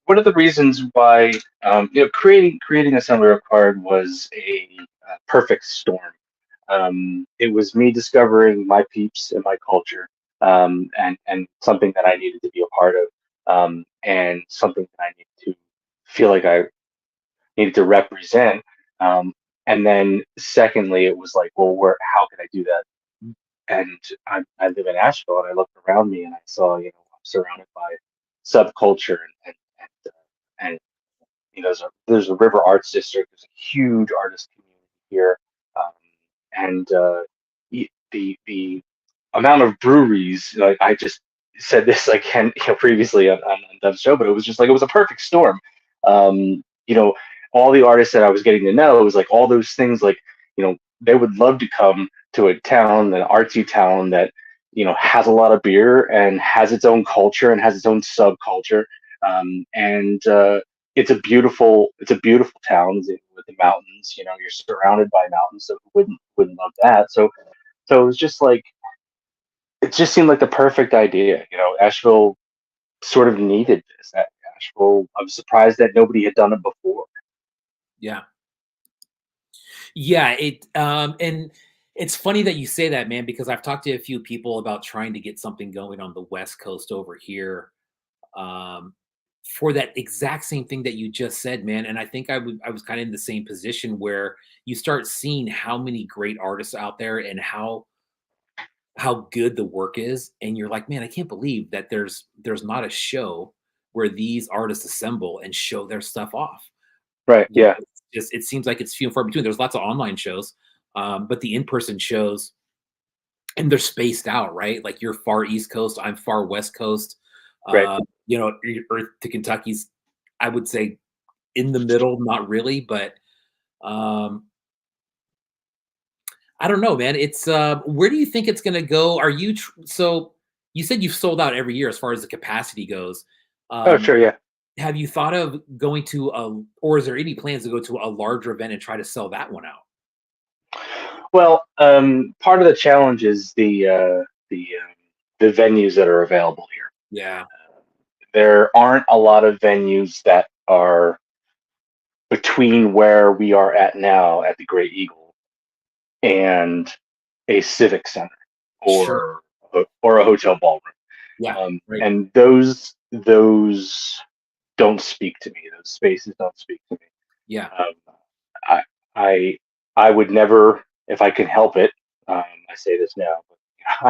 one of the reasons why creating assembly required was a perfect storm. It was me discovering my peeps and my culture, and something that I needed to be a part of, and something that I needed to feel like I needed to represent. Um, and then secondly, it was like, well, where how can I do that? And I live in Asheville, and I looked around me and I saw, I'm surrounded by subculture and there's a River Arts District. There's a huge artist community here, um, and the amount of breweries. Like I just said this again, previously on Dove's show, but it was just like it was a perfect storm. Um, you know, all the artists that I was getting to know, it was like all those things. Like they would love to come to a town, an artsy town that has a lot of beer and has its own culture and has its own subculture. And it's a beautiful town with the mountains. You're surrounded by mountains, so who wouldn't love that? So it was just like it just seemed like the perfect idea. Asheville sort of needed this. Asheville, I was surprised that nobody had done it before. Yeah. Yeah, and it's funny that you say that, man, because I've talked to a few people about trying to get something going on the West Coast over here, um, for that exact same thing that you just said, man. And I think I was kind of in the same position where you start seeing how many great artists out there and how good the work is, and you're like, man, I can't believe that there's not a show where these artists assemble and show their stuff off. Right? You Yeah. know, it seems like it's few and far between. There's lots of online shows, but the in-person shows, and they're spaced out, right? Like you're far East Coast, I'm far West Coast. Right. Earth to Kentucky's, I would say, in the middle, not really, but um, I don't know, man. It's where do you think it's going to go? Are you so? You said you've sold out every year as far as the capacity goes. Oh, Um, sure. Yeah. have you thought of going to or is there any plans to go to a larger event and try to sell that one out? Well, part of the challenge is the venues that are available here. Yeah, There aren't a lot of venues that are between where we are at now at the Great Eagle and a civic center sure. or a hotel ballroom. Yeah, right. And those don't speak to me. Those spaces don't speak to me. Yeah, Um, I I I would never, if I can help it. I say this now, but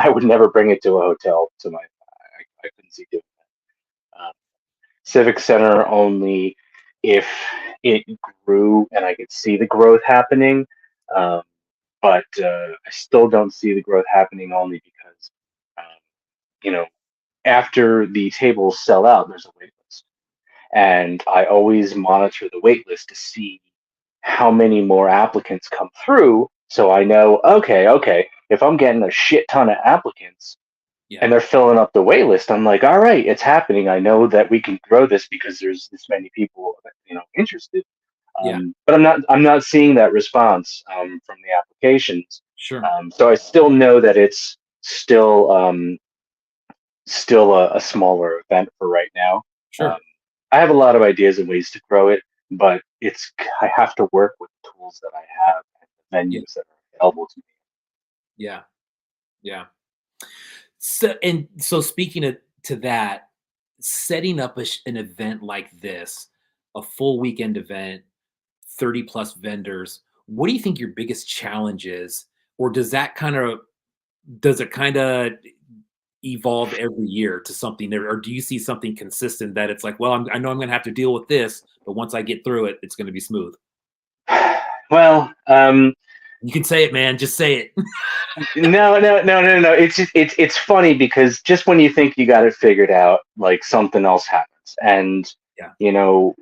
I would never bring it to a hotel. I couldn't see doing that. Civic Center only if it grew and I could see the growth happening. Um, but I still don't see the growth happening only because, um, you know, after the tables sell out, there's a wait list. And I always monitor the wait list to see how many more applicants come through. So I know, okay, if I'm getting a shit ton of applicants, yeah, and they're filling up the wait list. I'm like, all right, it's happening. I know that we can grow this because there's this many people, interested. yeah, But I'm not seeing that response from the applications. sure, So I still know that it's still a smaller event for right now. Um, sure. I have a lot of ideas and ways to grow it, but I have to work with the tools that I have and the Yeah, venues that are available to me. yeah, yeah. So speaking to that, setting up an event like this, a full weekend event, 30 plus vendors, what do you think your biggest challenge is? Or does it kind of evolve every year to something there? Or do you see something consistent that it's like, well, I know I'm going to have to deal with this, but once I get through it, it's going to be smooth? Well, You can say it, man. Just say it. No. It's funny because just when you think you got it figured out, like something else happens. And Yeah. you know,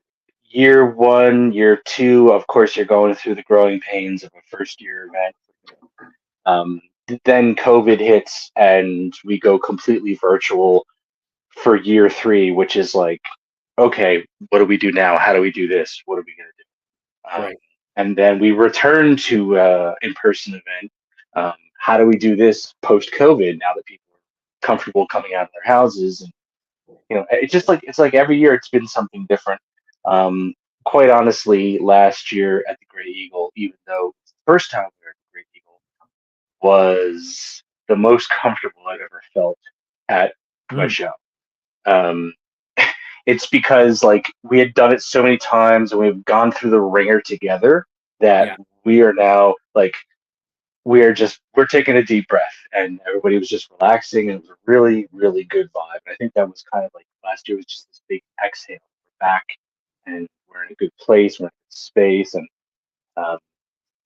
year one, year two, of course, you're going through the growing pains of a first year event. Um, then COVID hits, and we go completely virtual for year three, which is like, okay, what do we do now? How do we do this? What are we gonna do? Right. And then we return to in-person event. How do we do this post-COVID now that people are comfortable coming out of their houses? And it's like every year it's been something different. Um, Quite honestly, last year at the Great Eagle, even though it's the first time we were at the Great Eagle, was the most comfortable I've ever felt at my Mm, show. Um, it's because like we had done it so many times and we've gone through the ringer together that yeah. we are now like we're taking a deep breath and everybody was just relaxing and it was a really really good vibe. I think that was kind of like last year was just this big exhale. We're back and we're in a good place, we're in a good space, and um,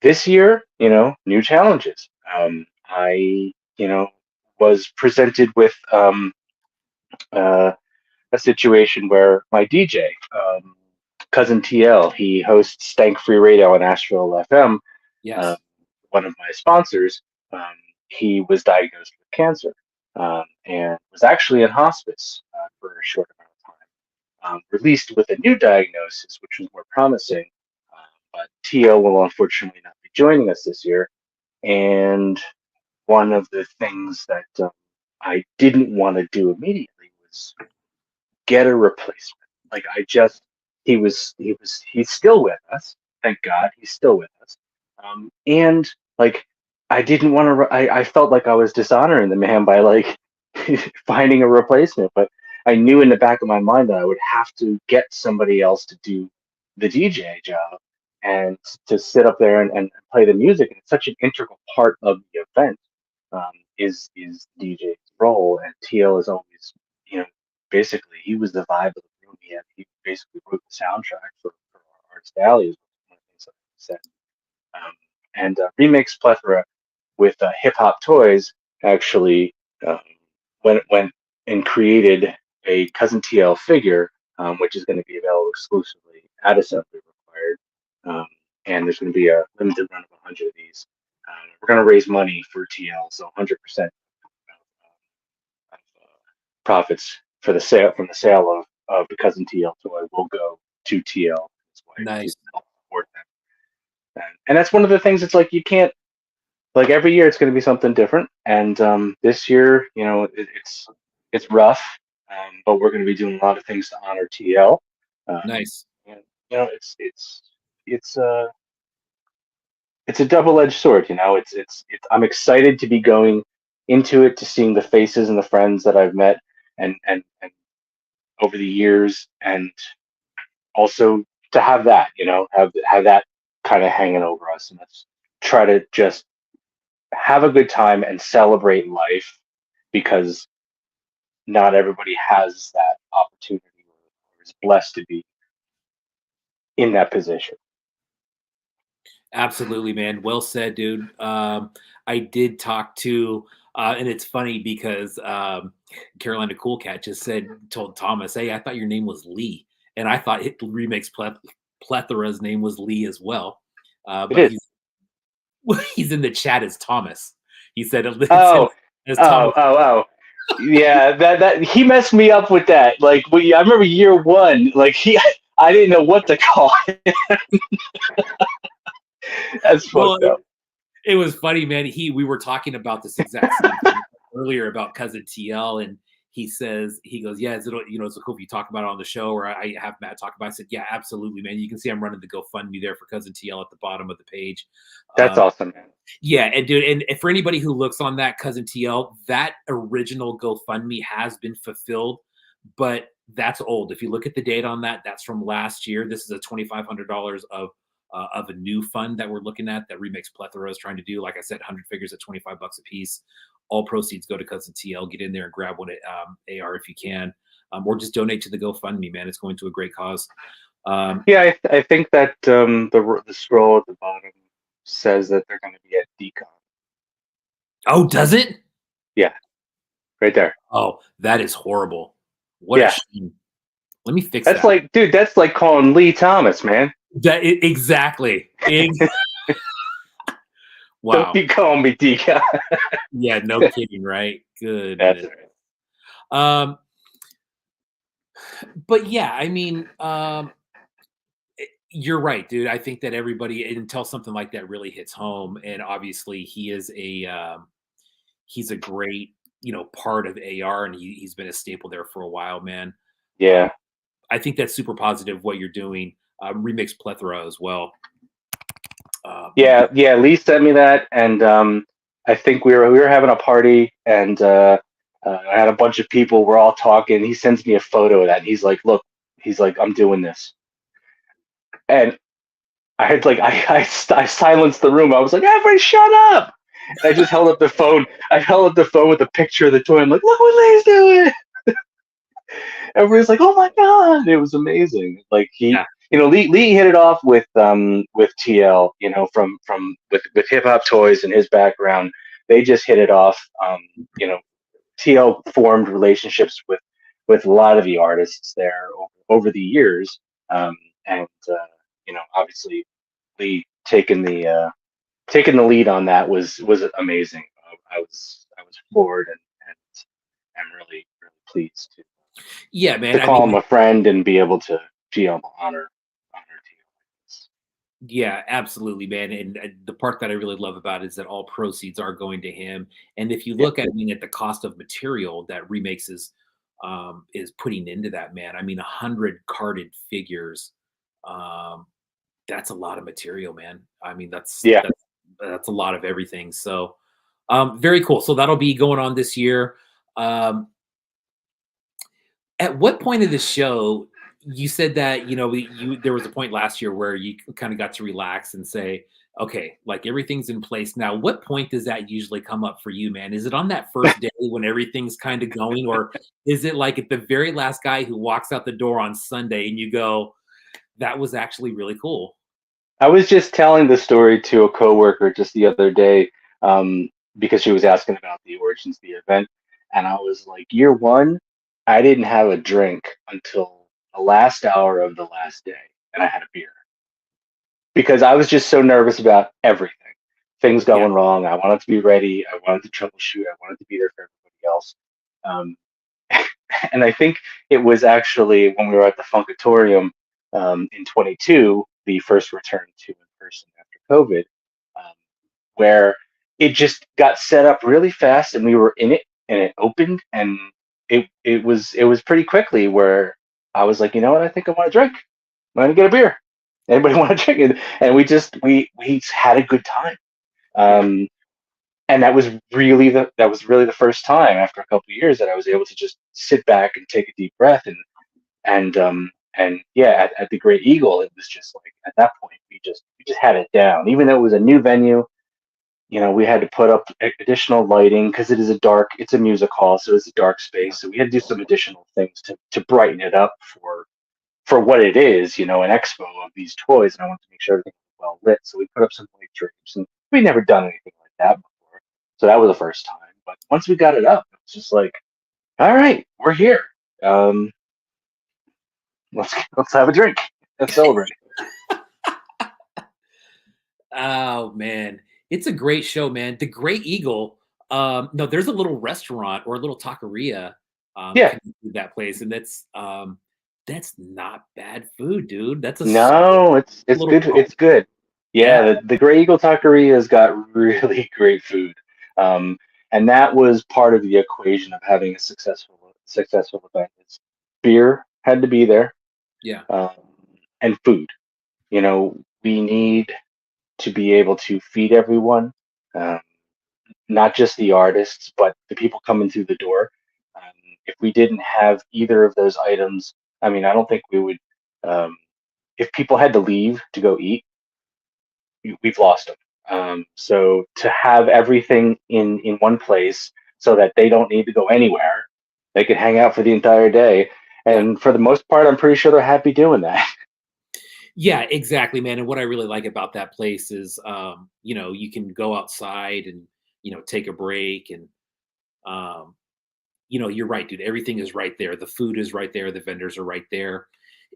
this year, new challenges. I was presented with uh, a situation where my DJ, cousin TL, he hosts Stank Free Radio on Asheville FM, uh, Yes. one of my sponsors. Um, he was diagnosed with cancer and was actually in hospice for a short amount of time. Released with a new diagnosis, which was more promising, but TL will unfortunately not be joining us this year. And one of the things that I didn't want to do immediately was get a replacement. Like I just, he's still with us. Thank God, he's still with us. And like, I didn't want to. I felt like I was dishonoring the man by like finding a replacement. But I knew in the back of my mind that I would have to get somebody else to do the DJ job and to sit up there and play the music. And it's such an integral part of the event. Is DJ's role, and TL is always, you know, basically he was the vibe of the room. He basically wrote the soundtrack for Artist Alley, is one of the things that he said. Um, and Remix Plethora with Hip Hop Toys actually um, went and created a Cousin TL figure, which is going to be available exclusively at Assembly Required. Um, and there's going to be a limited run of 100 of these. We're going to raise money for TL, so 100% of profits for the sale from the sale of the Cousin TL toy will go to TL, his wife, to Nice. help support them. And that's one of the things. It's like you can't, like every year it's going to be something different. And this year, it's rough, but we're going to be doing a lot of things to honor TL. Um, Nice. and it's it's a double-edged sword. It's I'm excited to be going into it, to seeing the faces and the friends that I've met and over the years, and also to have that, have that kind of hanging over us, and let's try to just have a good time and celebrate life, because not everybody has that opportunity or is blessed to be in that position. Absolutely, man. Well said, dude. I did talk to, and it's funny because Carolina Cool Cat just told Thomas, "Hey, I thought your name was Lee," and I thought Plethora's name was Lee as well. It But is. he's in the chat as Thomas. He said it's him Oh, as oh, Thomas. oh, oh. Yeah, that he messed me up with that. Like, I remember year one. Like I didn't know what to call it. That's Well, fucked up. it was funny, man. We were talking about this exact same thing earlier about cousin TL, and he goes, yeah, it's cool if you talk about it on the show, or I have Matt talk about it. I said, yeah, absolutely, man. You can see I'm running the GoFundMe there for cousin TL at the bottom of the page. That's awesome, man. Yeah, and dude, and for anybody who looks on that cousin TL, that original GoFundMe has been fulfilled, but that's old. If you look at the date on that, that's from last year. This is a $2,500 of a new fund that we're looking at that Remix Plethora is trying to do. Like I said, 100 figures at $25 a piece. All proceeds go to cousin TL. Get in there and grab one at AR if you can, or just donate to the GoFundMe. Man, it's going to a great cause. Yeah, I think that the scroll at the bottom says that they're going to be at DCOM. Oh, does it? Yeah, right there. Oh, that is horrible. What a Yeah, shame. Let me fix that's that. like, dude, that's like calling Lee Thomas, man. Exactly. Don't Wow. be calling me DCOM. Yeah, no kidding, right? That's Goodness. right. But yeah, I mean, you're right, dude. I think that everybody, until something like that really hits home, and obviously he's a great, part of AR, and he's been a staple there for a while, man. Uh, Yeah. I think that's super positive what you're doing. Remix plethora as well. Yeah, yeah. Lee sent me that, and I think we were having a party, and I had a bunch of people. We're all talking. He sends me a photo of that. And he's like, "Look," he's like, "I'm doing this," and I had like I silenced the room. I was like, "Everybody, shut up!" And I just held up the phone. I held up the phone with a picture of the toy. I'm like, "Look what Lee's doing!" Everybody's like, "Oh my god!" It was amazing. Like Yeah, Lee hit it off with TL, from with hip hop toys and his background. They just hit it off. You know, TL formed relationships with a lot of the artists there over the years, um, and obviously Lee taking the lead on that was amazing. I was floored, and I'm really pleased yeah, to man. I call him mean, a friend and be able to honor TL like this. yeah, absolutely, man. And the part that I really love about it is that all proceeds are going to him. And if you Yeah, look at, I mean, at the cost of material that Remakes is putting into that, man. I mean, 100 carded figures. Um, that's a lot of material, man. I mean, that's yeah. that's that's a lot of everything. So, very cool. So that'll be going on this year. Um, at what point of the show you said that you there was a point last year where you kind of got to relax and say, okay, like everything's in place now. What point does that usually come up for you, man? Is it on that first day when everything's kind of going, or is it like at the very last guy who walks out the door on Sunday and you go, that was actually really cool? I was just telling the story to a coworker just the other day, um, because she was asking about the origins of the event, and I was like, year one, I didn't have a drink until the last hour of the last day, and I had a beer because I was just so nervous about everything, things Yeah, going wrong. I wanted to be ready. I wanted to troubleshoot. I wanted to be there for everybody else. Um, and I think it was actually when we were at the Funkatorium in 22, the first return to in person after COVID, um, where it just got set up really fast, and we were in it, and it opened, and it was pretty quickly where I was like, you know what, I think I want to drink. I'm gonna get a beer. Anybody want to drink it? And we had a good time. yeah, Um, and that was really the first time after a couple of years that I was able to just sit back and take a deep breath, and yeah, at the Great Eagle, it was just like at that point we just had it down. Even though it was a new venue, we had to put up additional lighting because it's a music hall, so it's a dark yeah, space. So we had to do some additional things to brighten it up for what it is, an expo of these toys, and I wanted to make sure everything was well lit. So we put up some white drapes, and we'd never done anything like that before. So that was the first time. But once we got it up, it was just like, all right, we're here. Um, let's have a drink. Let's celebrate. oh man, it's a great show, man. The Great Eagle. No, there's a little restaurant or a little taqueria Yeah. connected to that place, and that's not bad food, dude. That's a No, it's little good. It's good. yeah, Yeah, the Grey Eagle Taqueria has got really great food, um, and that was part of the equation of having a successful event. It's beer had to be there, yeah, um, and food. We need to be able to feed everyone, um, not just the artists, but the people coming through the door. Um, if we didn't have either of those items, I mean, I don't think we would. Um, if people had to leave to go eat, we've lost them. So to have everything in one place so that they don't need to go anywhere, they can hang out for the entire day. yeah. And for the most part, I'm pretty sure they're happy doing that. Yeah, exactly, man. And what I really like about that place is, you can go outside and take a break, and um, you're right, dude. Everything is right there. The food is right there. The vendors are right there.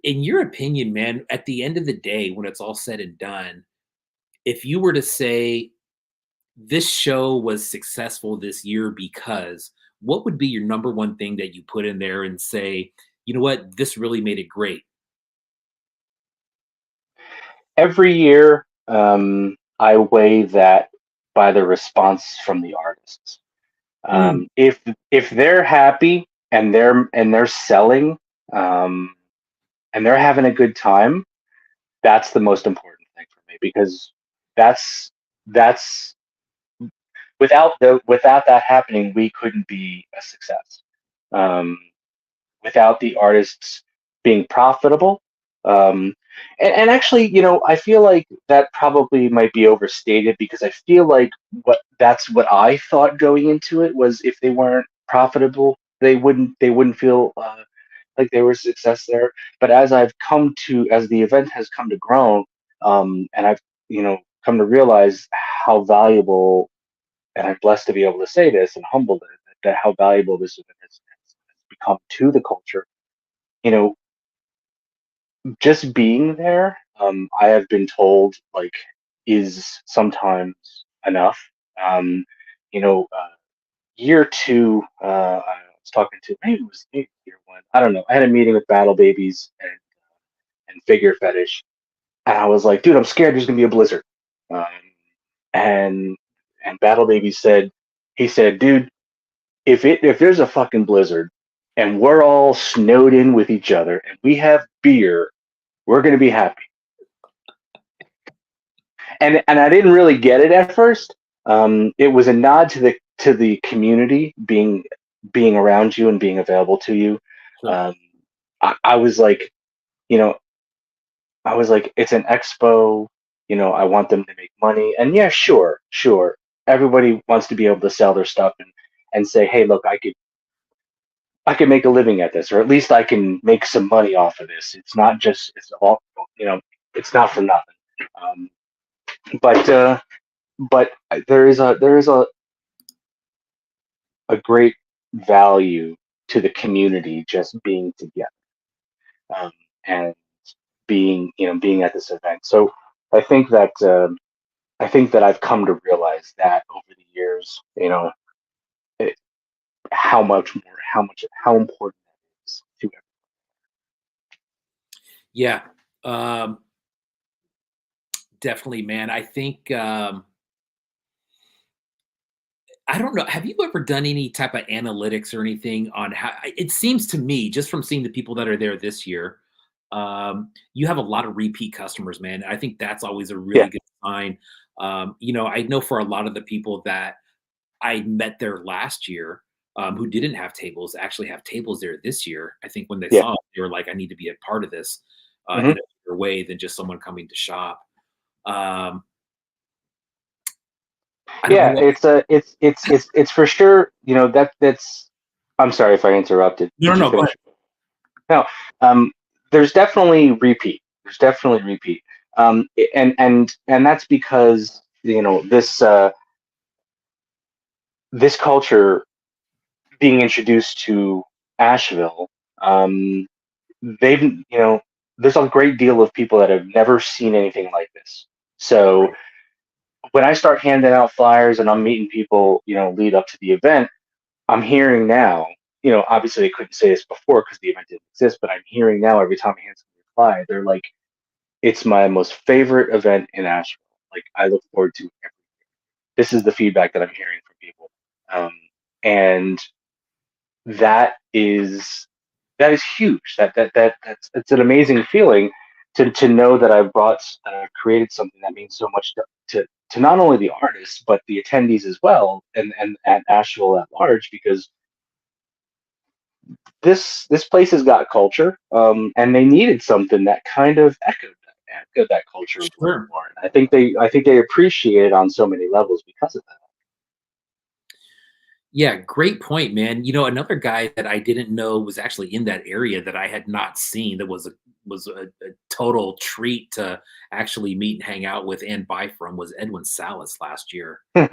In your opinion, man, at the end of the day, when it's all said and done, if you were to say this show was successful this year because, what would be your number one thing that you put in there and say, you know what, this really made it great? Every year, I weigh that by the response from the artists. Mm, If they're happy and they're selling, um, and they're having a good time, that's the most important thing for me, because that's without that happening, we couldn't be a success. Um, Without the artists being profitable. Um, and actually, I feel like that probably might be overstated, because I feel like what I thought going into it was, if they weren't profitable, they wouldn't feel like they were a success there. But as the event has come to grow, and I've come to realize how valuable, and I'm blessed to be able to say this, and humbled that how valuable this event has become to the culture. You know, just being there, I have been told, like, is sometimes enough. Um, you know, year two, I was talking to, maybe it was maybe year one. I don't know. I had a meeting with Battle Babies and Figure Fetish, and I was like, dude, I'm scared there's gonna be a blizzard. Um, and and Battle Babies said, he said, dude, if there's a fucking blizzard and we're all snowed in with each other and we have beer, we're gonna be happy. And I didn't really get it at first. It was a nod to the community being around you and being available to you. sure. Um, I was like, you know, it's an expo. I want them to make money, and yeah, sure. Everybody wants to be able to sell their stuff and say, hey, look, I could make a living at this, or at least I can make some money off of this. It's all, it's not for nothing. Um, but there is a great value to the community just being together, um, and being at this event. So I think that I've come to realize that over the years, it, how important that is to everyone. Yeah, um, definitely, man. I think I don't know. Have you ever done any type of analytics or anything on how it seems to me, just from seeing the people that are there this year, you have a lot of repeat customers, man. I think that's always a Yeah. really good sign. I know for a lot of the people that I met there last year, who didn't have tables, actually have tables there this year. I think when they Yeah. saw it, they were like, I need to be a part of this Hmm. in a bigger way than just someone coming to shop. Um, I don't know Yeah. what. It's for sure. That's. I'm sorry if I interrupted. No, Did no, you no. Go ahead. finish? No. There's definitely repeat. There's definitely repeat. And that's because this culture being introduced to Asheville, um, they've there's a great deal of people that have never seen anything like this. So Right. when I start handing out flyers and I'm meeting people, lead up to the event, I'm hearing now. Obviously they couldn't say this before because the event didn't exist, but I'm hearing now every time I hand somebody a flyer, they're like, "It's my most favorite event in Asheville. Like, I look forward to it." This is the feedback that I'm hearing from people, and that is that is huge. That's it's an amazing feeling to know that I've created something that means so much to not only the artists but the attendees as well, and at Asheville at large, because this place has got culture, and they needed something that kind of echoed that culture a little bit Sure. more. And I think they appreciate it on so many levels because of that. Yeah, great point, man. Another guy that I didn't know was actually in that area that I had not seen that was a total treat to actually meet and hang out with and buy from was Edwin Salas last year. Um,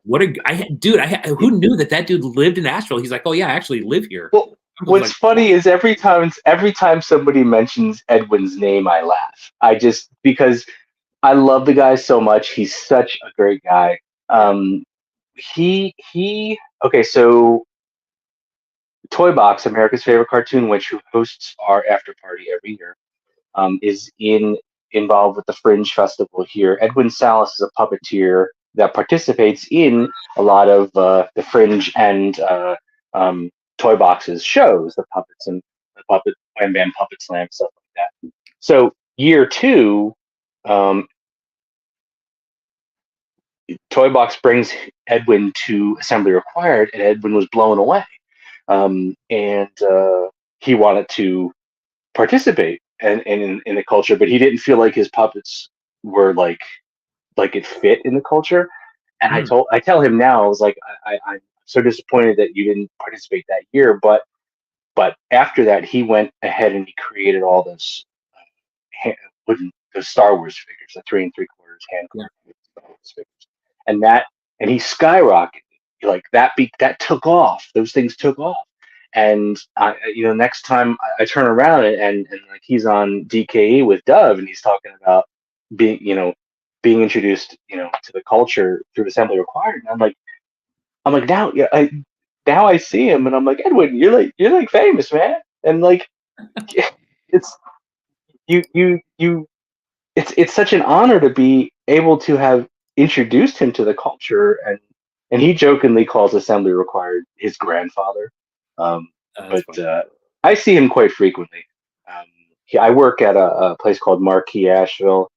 what a g I had dude, who knew that that dude lived in Asheville? He's like, "Oh, yeah, I actually live here." Well, I was what's like, "Wow." funny is every time somebody mentions Edwin's name, I laugh. I just because I love the guy so much. He's such a great guy. Yeah. He okay. So Toy Box, America's favorite cartoon, which hosts our after party every year, is involved with the Fringe Festival here. Edwin Salas is a puppeteer that participates in a lot of the Fringe and Toy Box's shows, the puppets and the puppet Wham Bam Puppet Slam stuff like that. So year two, um, Toy Box brings Edwin to Assembly Required, and Edwin was blown away, and he wanted to participate in the culture, but he didn't feel like his puppets were like it fit in the culture. And Mm, I tell him now, I was like, I'm so disappointed that you didn't participate that year. But after that, he went ahead and he created all those wooden those Star Wars figures, the 3 3/4 hand yeah, carved Star Wars figures, and that and he skyrocketed like that. That took off. Those things took off. And next time I turn around and like he's on DKE with Dove, and he's talking about being, being introduced, to the culture through Assembly Required. And I'm like now, yeah, now I see him, and I'm like, Edwin, you're like famous, man, and like it's you it's such an honor to be able to have introduced him to the culture, and he jokingly calls Assembly Required his grandfather. Um, that's but funny. I see him quite frequently. Um, I work at a place called Marquee Asheville,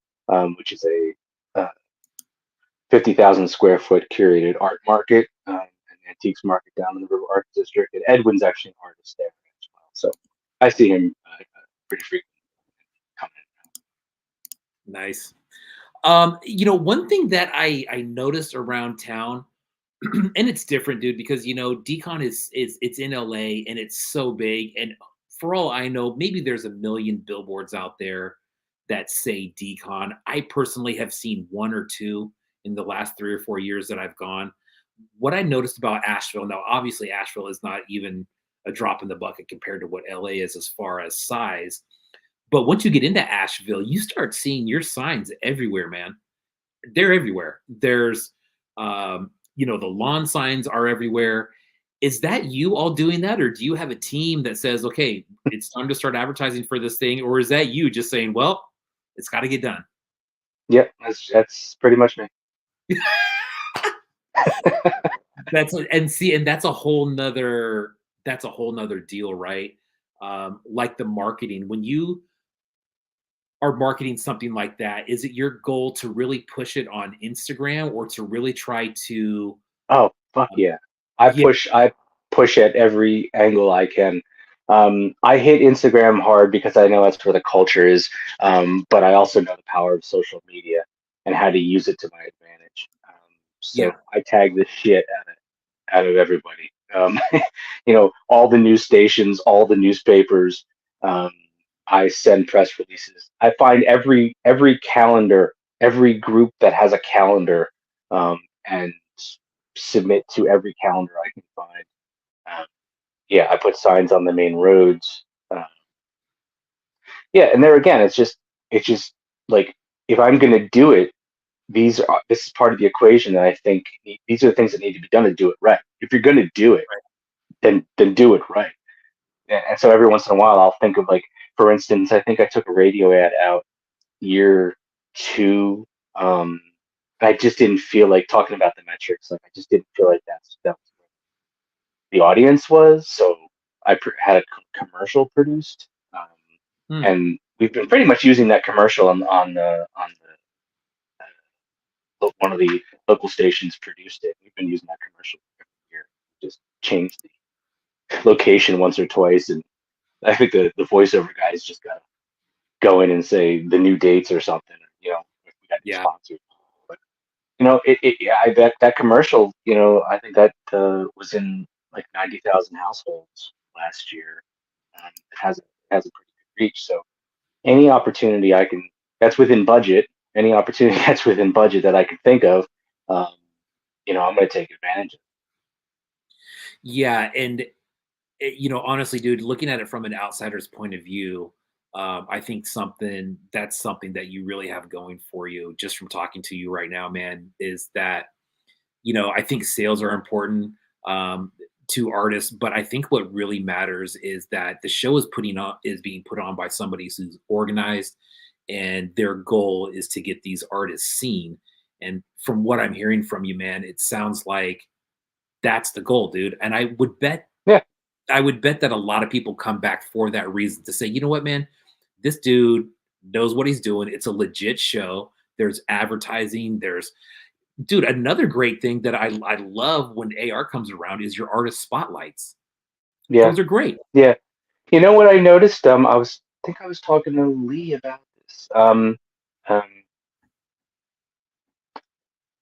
which is a 50,000 square foot curated art market, an antiques market down in the River Arts District. And Edwin's actually an artist there as well. So I see him pretty frequently coming Nice. One thing that I noticed around town, and it's different, dude, because Decon is it's in LA and it's so big, and for all I know, maybe there's a million billboards out there that say Decon. I personally have seen one or two in the last 3 or 4 years that I've gone. What I noticed about Asheville, now obviously Asheville is not even a drop in the bucket compared to what LA is as far as size. But once you get into Asheville, you start seeing your signs everywhere, man. They're everywhere. There's, the lawn signs are everywhere. Is that you all doing that, or do you have a team that says, "Okay, it's time to start advertising for this thing," or is that you just saying, "Well, it's got to get done"? Yep, that's pretty much me. And that's a whole nother deal, right? Like the marketing. When you are marketing something like that, is it your goal to really push it on Instagram or to really try to, Oh, fuck um, yeah. I yeah, push I push at every angle I can. I hit Instagram hard because I know that's where the culture is. But I also know the power of social media and how to use it to my advantage. So yeah, I tag the shit out of everybody. All the news stations, all the newspapers. Um, I send press releases. I find every calendar, every group that has a calendar, and submit to every calendar I can find. Um, yeah, I put signs on the main roads. Yeah, and there again, it's just like if I'm gonna do it, this is part of the equation that I think these are the things that need to be done to do it right. If you're gonna do it, then do it right. And so every once in a while, I'll think of like, for instance, I think I took a radio ad out year two. I just didn't feel like talking about the metrics. Like I just didn't feel like that was where the audience was. So I had a commercial produced, hmm, and we've been pretty much using that commercial on one of the local stations produced it. We've been using that commercial every year. Just changed the location once or twice, and I think the voiceover guys just got to go in and say the new dates or something. If we got new yeah. sponsors. Yeah, I bet that commercial, I think that was in like 90,000 households last year. It has a pretty good reach. So any opportunity that's within budget, any opportunity that's within budget that I can think of, um, I'm going to take advantage of. Yeah, and honestly, dude, looking at it from an outsider's point of view, I think that's something that you really have going for you. Just from talking to you right now, man, is that I think sales are important um, to artists, but I think what really matters is that the show is being put on by somebody who's organized, and their goal is to get these artists seen. And from what I'm hearing from you, man, it sounds like that's the goal, dude. And Yeah, I would bet that a lot of people come back for that reason to say, you know what, man, this dude knows what he's doing. It's a legit show. There's advertising. Dude, another great thing that I love when AR comes around is your artist spotlights. yeah, Those are great. yeah. You know what I noticed? I think I was talking to Lee about this. Um,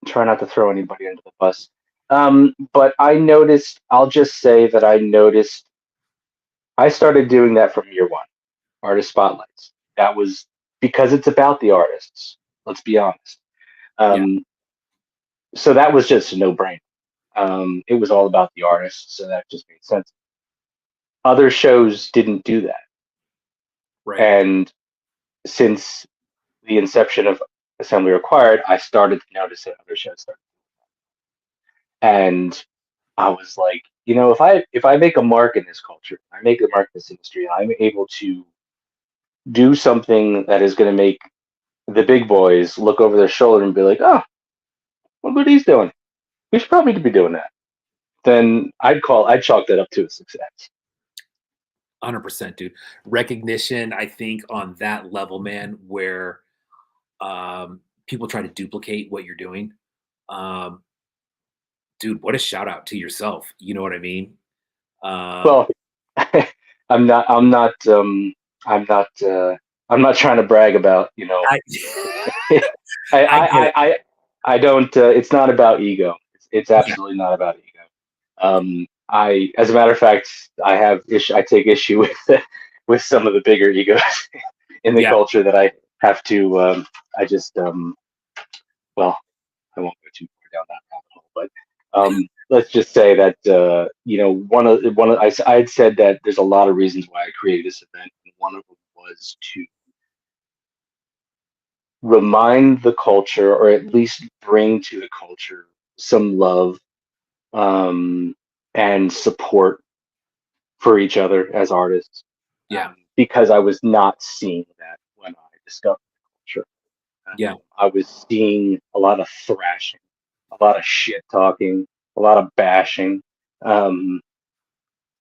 try not to throw anybody under the bus. But I noticed. I'll just say that I noticed. I started doing that from year one. Artist spotlights. That was because it's about the artists. Let's be honest. Yeah, Um, so that was just a no-brainer. It was all about the artists, so that just made sense. Other shows didn't do that, right. and since the inception of Assembly Required, I started to notice that other shows started. And I was like, if I make a mark in this culture, I make a mark in this industry, I'm able to do something that is going to make the big boys look over their shoulder and be like, oh, look what he's doing. We should probably be doing that. Then I'd chalk that up to a success. 100%, dude. Recognition, I think, on that level, man, where people try to duplicate what you're doing. Um, dude, what a shout out to yourself. You know what I mean? Um, Well, I'm not, I'm not, I'm not, I'm not trying to brag about, I, I, I get I, it. I, I don't. It's not about ego. It's Yeah, absolutely not about ego. As a matter of fact, I take issue with some of the bigger egos in the yeah, culture that I have to. I just, well, I won't go too far down that rabbit hole, but let's just say that I had said that there's a lot of reasons why I created this event, and one of them was to remind the culture, or at least bring to the culture some love, um, and support for each other as artists, yeah, because I was not seeing that when I discovered the culture. yeah, I was seeing a lot of thrashing, a lot of shit talking, a lot of bashing. Um,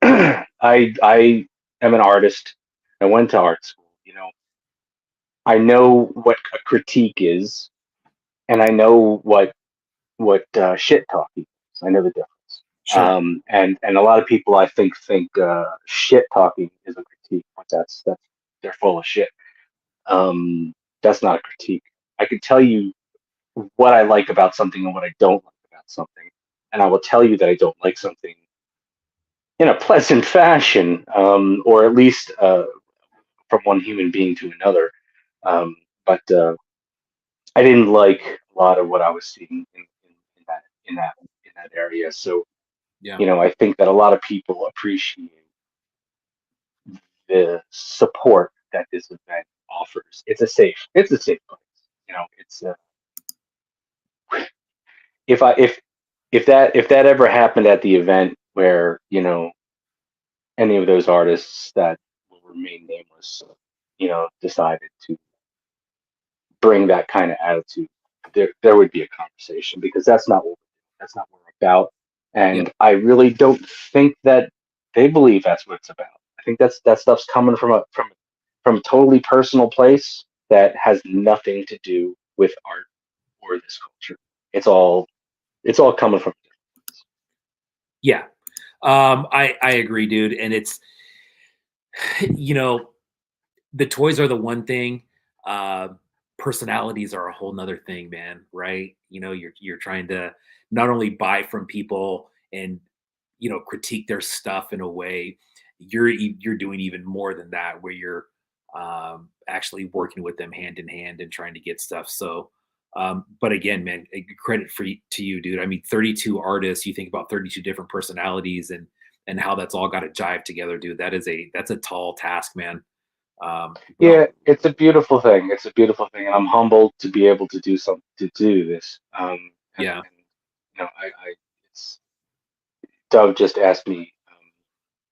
I am an artist. I went to art school. I know what a critique is, and I know what shit talking is. I know the difference. sure. And a lot of people I think shit talking is a critique, but that's they're full of shit. Um, that's not a critique. I can tell you what I like about something and what I don't like about something, and I will tell you that I don't like something in a pleasant fashion, or at least from one human being to another. But I didn't like a lot of what I was seeing in that area. So Yeah, I think that a lot of people appreciate the support that this event offers. It's a safe place. It's if I if that ever happened at the event where any of those artists that will remain nameless, decided to bring that kind of attitude, there would be a conversation, because that's not what we're about, yeah, and I really don't think that they believe that's what it's about. I think that stuff's coming from a totally personal place that has nothing to do with art or this culture. It's all coming from. yeah. I agree, dude. And it's you know the toys are the one thing. Uh, personalities are a whole nother thing, man, right? You're trying to not only buy from people and critique their stuff in a way, you're doing even more than that, where you're actually working with them hand in hand and trying to get stuff. So, but again, man, credit to you, dude. I mean, 32 artists. You think about 32 different personalities and how that's all got to jive together, dude. That's a tall task, man. Yeah, Well, it's a beautiful thing. It's a beautiful thing, and I'm humbled to be able to do something to do this. yeah, And I it's Doug just asked me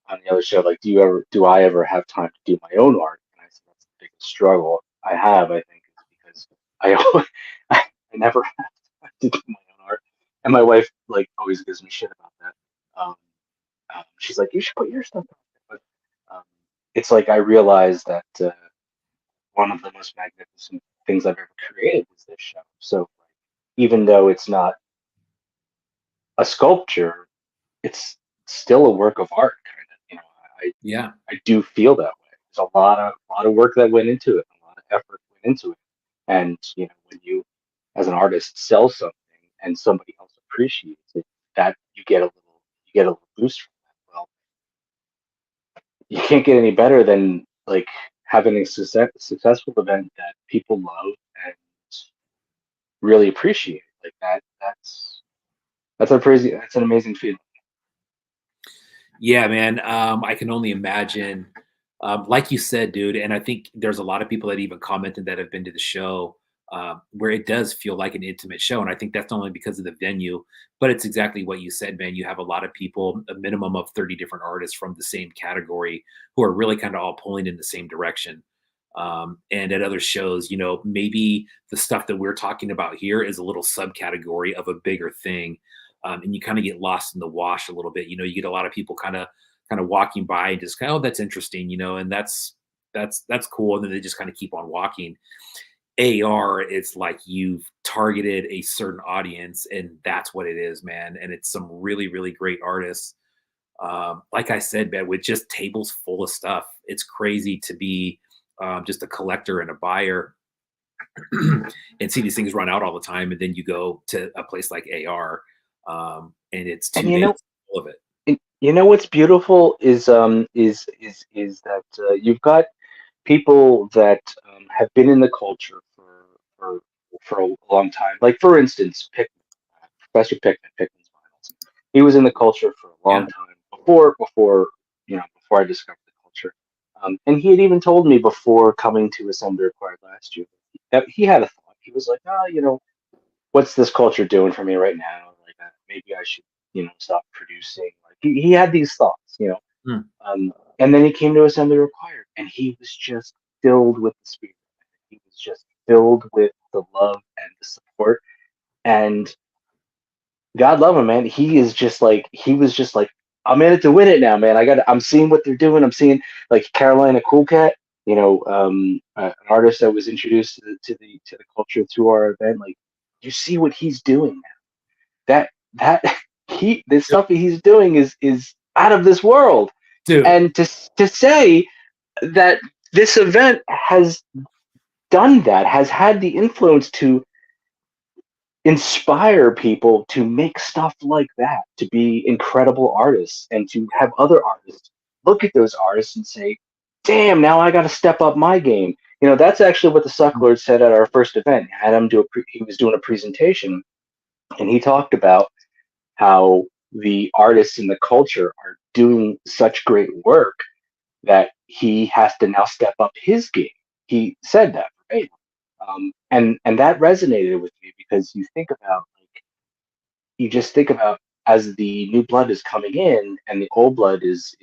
on the other show, like, do I ever have time to do my own art? And I said that's the biggest struggle I have. I think is because I always, I never have time to do my own art, and my wife like always gives me shit about that. She's like, you should put your stuff on. But it's like I realized that one of the most magnificent things I've ever created is this show. So even though it's not a sculpture, it's still a work of art, kind of. yeah. I do feel that way. There's a lot of work that went into it, a lot of effort went into it, and when you, as an artist, sell something and somebody else appreciates it, that you get a little boost from that. Well, you can't get any better than like having a successful event that people love and really appreciate. Like that. That's an amazing feeling. Yeah, man. I can only imagine. Like you said, dude, and I think there's a lot of people that even commented that have been to the show, where it does feel like an intimate show. And I think that's not only because of the venue, but it's exactly what you said, man. You have a lot of people, a minimum of 30 different artists from the same category, who are really kind of all pulling in the same direction. And at other shows, maybe the stuff that we're talking about here is a little subcategory of a bigger thing, and you kind of get lost in the wash a little bit. You get a lot of people kind of walking by and just kind of, oh, that's interesting, and that's cool, and then they just kind of keep on walking. AR, it's like you've targeted a certain audience, and that's what it is, man. And it's some really, really great artists. Like I said, man, with just tables full of stuff, it's crazy to be just a collector and a buyer and see these things run out all the time. And then you go to a place like AR, and it's And 2 days full of it. what's beautiful is that you've got people that have been in the culture for for a long time. Like for instance, Professor Pickman's vinyls. He was in the culture for a Yeah. long time before I discovered the culture. And he had even told me before coming to Assembly Required last year that he had a thought. He was like, what's this culture doing for me right now? Like, maybe I should, stop producing. Like, he had these thoughts. Hmm. And then he came to Assembly Required, and he was just filled with the spirit. He was just filled with the love and the support. And God love him, man. He was just like, I'm in it to win it now, man. I'm seeing what they're doing. I'm seeing like Carolina Cool Cat, an artist that was introduced to the culture through our event. Like, you see what he's doing now. That this stuff that he's doing is out of this world. Dude. And to say that this event has done that, has had the influence to inspire people to make stuff like that, to be incredible artists, and to have other artists look at those artists and say, damn, now I got to step up my game. That's actually what the Sucklord said at our first event. Had him he was doing a presentation, and he talked about how the artists in the culture are doing such great work that he has to now step up his game. He said that, right? And that resonated with me because you just think about as the new blood is coming in and the old blood is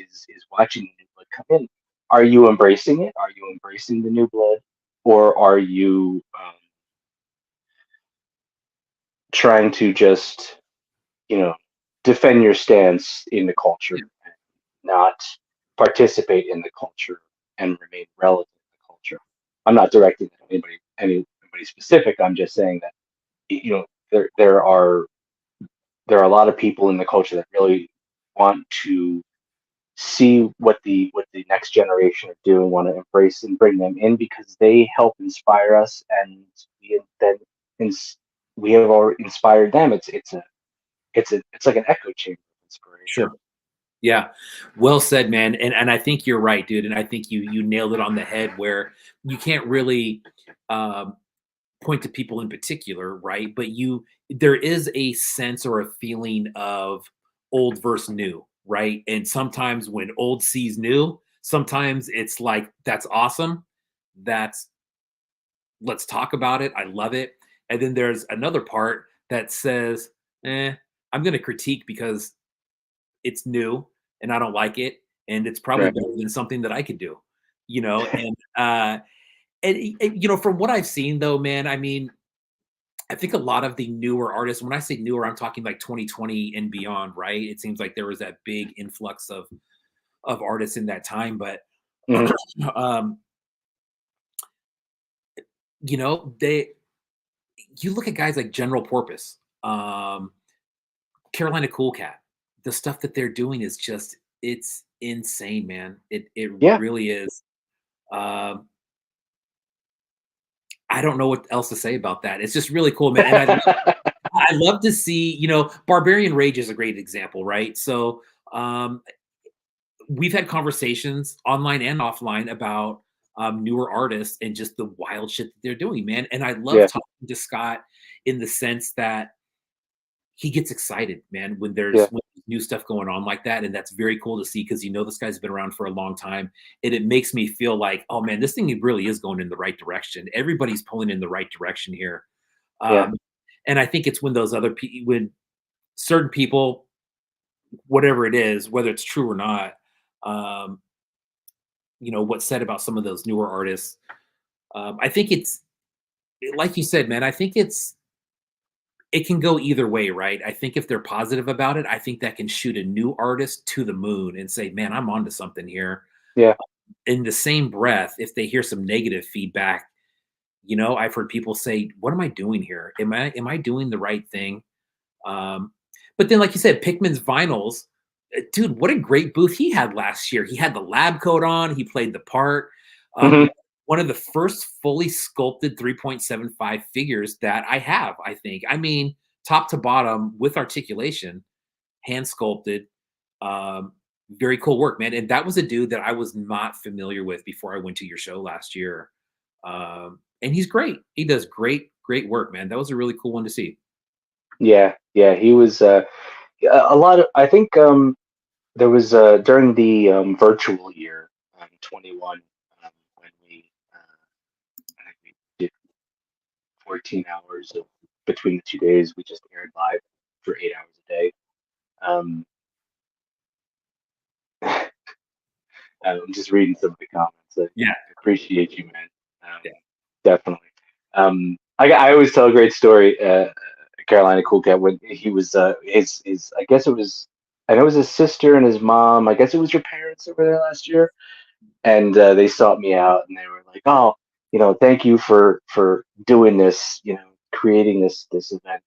watching the new blood come in. Are you embracing it? Are you embracing the new blood, or are you trying to just defend your stance in the culture and not participate in the culture and remain relevant in the culture? I'm not directing at anybody specific. I'm just saying that there are a lot of people in the culture that really want to see what the next generation are doing, want to embrace and bring them in because they help inspire us, and we then we have already inspired them. It's like an echo chamber of inspiration. Sure. Yeah. Well said, man. And I think you're right, dude. And I think you nailed it on the head where you can't really um, point to people in particular, right? But there is a sense or a feeling of old versus new, right? And sometimes when old sees new, sometimes it's like, that's awesome. That's Let's talk about it. I love it. And then there's another part that says, I'm going to critique because it's new and I don't like it. And it's probably Right. better than something that I could do, and from what I've seen though, man, I mean, I think a lot of the newer artists, when I say newer, I'm talking like 2020 and beyond, right? It seems like there was that big influx of artists in that time. But Mhm. um, they you look at guys like General Porpoise, Carolina Cool Cat, the stuff that they're doing is just it's insane, man. It Yeah. really is. Um, I don't know what else to say about that. It's just really cool, man. And I love to see, Barbarian Rage is a great example, right? So um, we've had conversations online and offline about newer artists and just the wild shit that they're doing, man. And I love Yeah. talking to Scott in the sense that he gets excited, man, when Yeah. when there's new stuff going on like that. And that's very cool to see because this guy's been around for a long time. And it makes me feel like, oh man, this thing really is going in the right direction. Everybody's pulling in the right direction here. Yeah. Um, and I think it's when when certain people, whatever it is, whether it's true or not, um, what's said about some of those newer artists. I think it's like you said, man. I think it can go either way, right? I think if they're positive about it, I think that can shoot a new artist to the moon and say, man, I'm onto something here. Yeah. In the same breath, if they hear some negative feedback, I've heard people say, what am I doing here? Am I doing the right thing? Um, but then, like you said, Pikmin's vinyls, dude, what a great booth he had last year. He had the lab coat on, he played the part. Hmm. One of the first fully sculpted 3.75 figures that I have, I think. I mean, top to bottom with articulation, hand sculpted. Um, Very cool work, man. And that was a dude that I was not familiar with before I went to your show last year. And he's great. He does great, great work, man. That was a really cool one to see. Yeah. Yeah. He was a lot of. I think there was during the virtual year, 21, when I think we did 14 hours of between the 2 days. We just aired live for 8 hours a day. Um, I'm just reading some of the comments. I Yeah. appreciate you, man. Yeah. Definitely. I always tell a great story. Carolina Cool Cat, when he was his I guess it was, I know it was his sister and his mom. I guess it was your parents that were there last year, and they sought me out and they were like, "Oh, thank you for doing this. Creating this event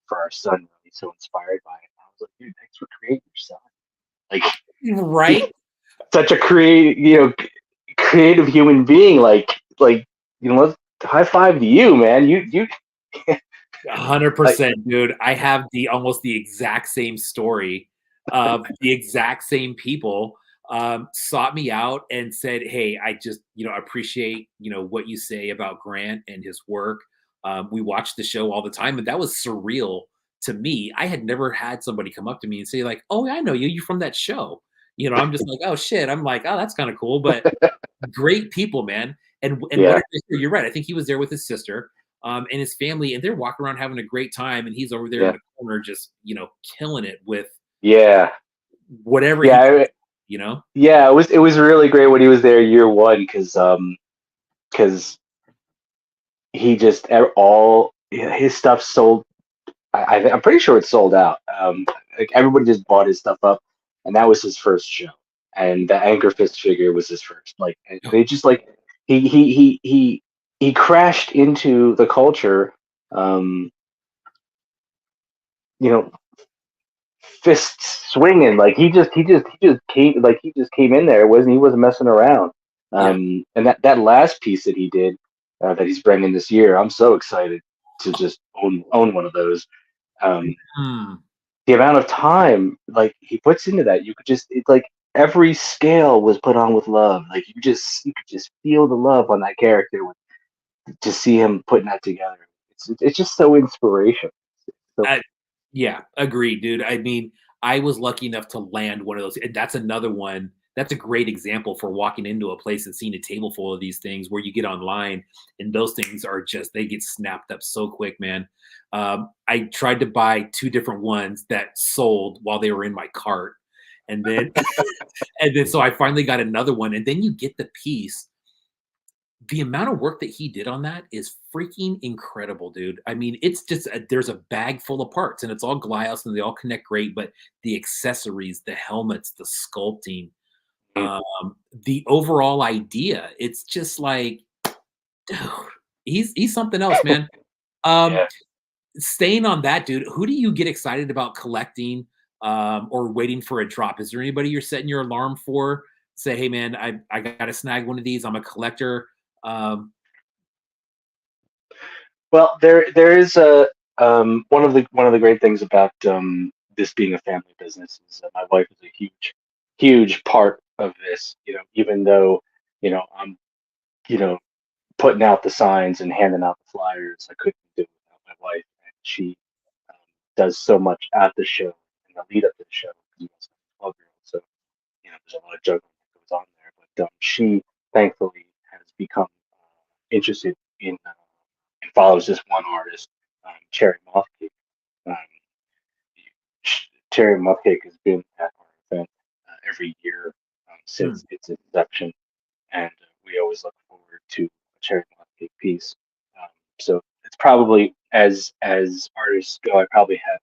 for our son. He's so inspired by it." And I was like, "Dude, thanks for creating your son. Like, he's Right? such a creative human being. Let's high five to you, man. You 100%, dude. I have almost the exact same story of the exact same people sought me out and said, "Hey, I just appreciate what you say about Grant and his work. We watch the show all the time, and that was surreal to me. I had never had somebody come up to me and say like, "Oh, I know you. You're from that show." I'm just like, "Oh shit." I'm like, "Oh, that's kind of cool." But great people, man. And what yeah, did I hear? You're right. I think he was there with his sister and his family, and they're walking around having a great time, and he's over there in yeah, the corner just killing it with yeah, whatever he yeah. Yeah, it was really great when he was there year one because he just all his stuff sold. I'm pretty sure it's sold out. Like everybody just bought his stuff up, and that was his first show. And the Anchor Fist figure was his first. Like, and they just like he crashed into the culture. Um, you know, fists swinging. Like he just came in there. He wasn't messing around. Yeah. And that last piece that he did, that he's bringing this year, I'm so excited to just own one of those. Um, Hmm. the amount of time like he puts into that, you could just, it's like every scale was put on with love. Like you could just feel the love on that character to see him putting that together. It's just so inspirational. So I, yeah, agreed, dude. I mean, I was lucky enough to land one of those. And that's another one. That's a great example for walking into a place and seeing a table full of these things where you get online and those things are just, they get snapped up so quick, man. I tried to buy two different ones that sold while they were in my cart. And then, and then, so I finally got another one. And then you get the piece. The amount of work that he did on that is freaking incredible, dude. I mean, it's just there's a bag full of parts and it's all glass and they all connect great, but the accessories, the helmets, the sculpting, the overall idea, it's just like, dude, he's something else, man. Um, yeah. Staying on that, dude, who do you get excited about collecting or waiting for a drop? Is there anybody you're setting your alarm for? Say, hey man, I gotta snag one of these. I'm a collector. Um, Well, there is a one of the great things about this being a family business is that my wife is a huge part of this. Even though I'm you know putting out the signs and handing out the flyers, I couldn't do it without my wife, and she um, does so much at the show and the lead up to the show. Because we also have a 12-year-old, so there's a lot of juggling that goes on there. But she thankfully has become interested in and follows this one artist, Cherry Mothcake. Um, Cherry Mothcake has been at our event every year hmm. since its inception, and we always look forward to a Cherry Mothcake piece. So it's probably, as artists go,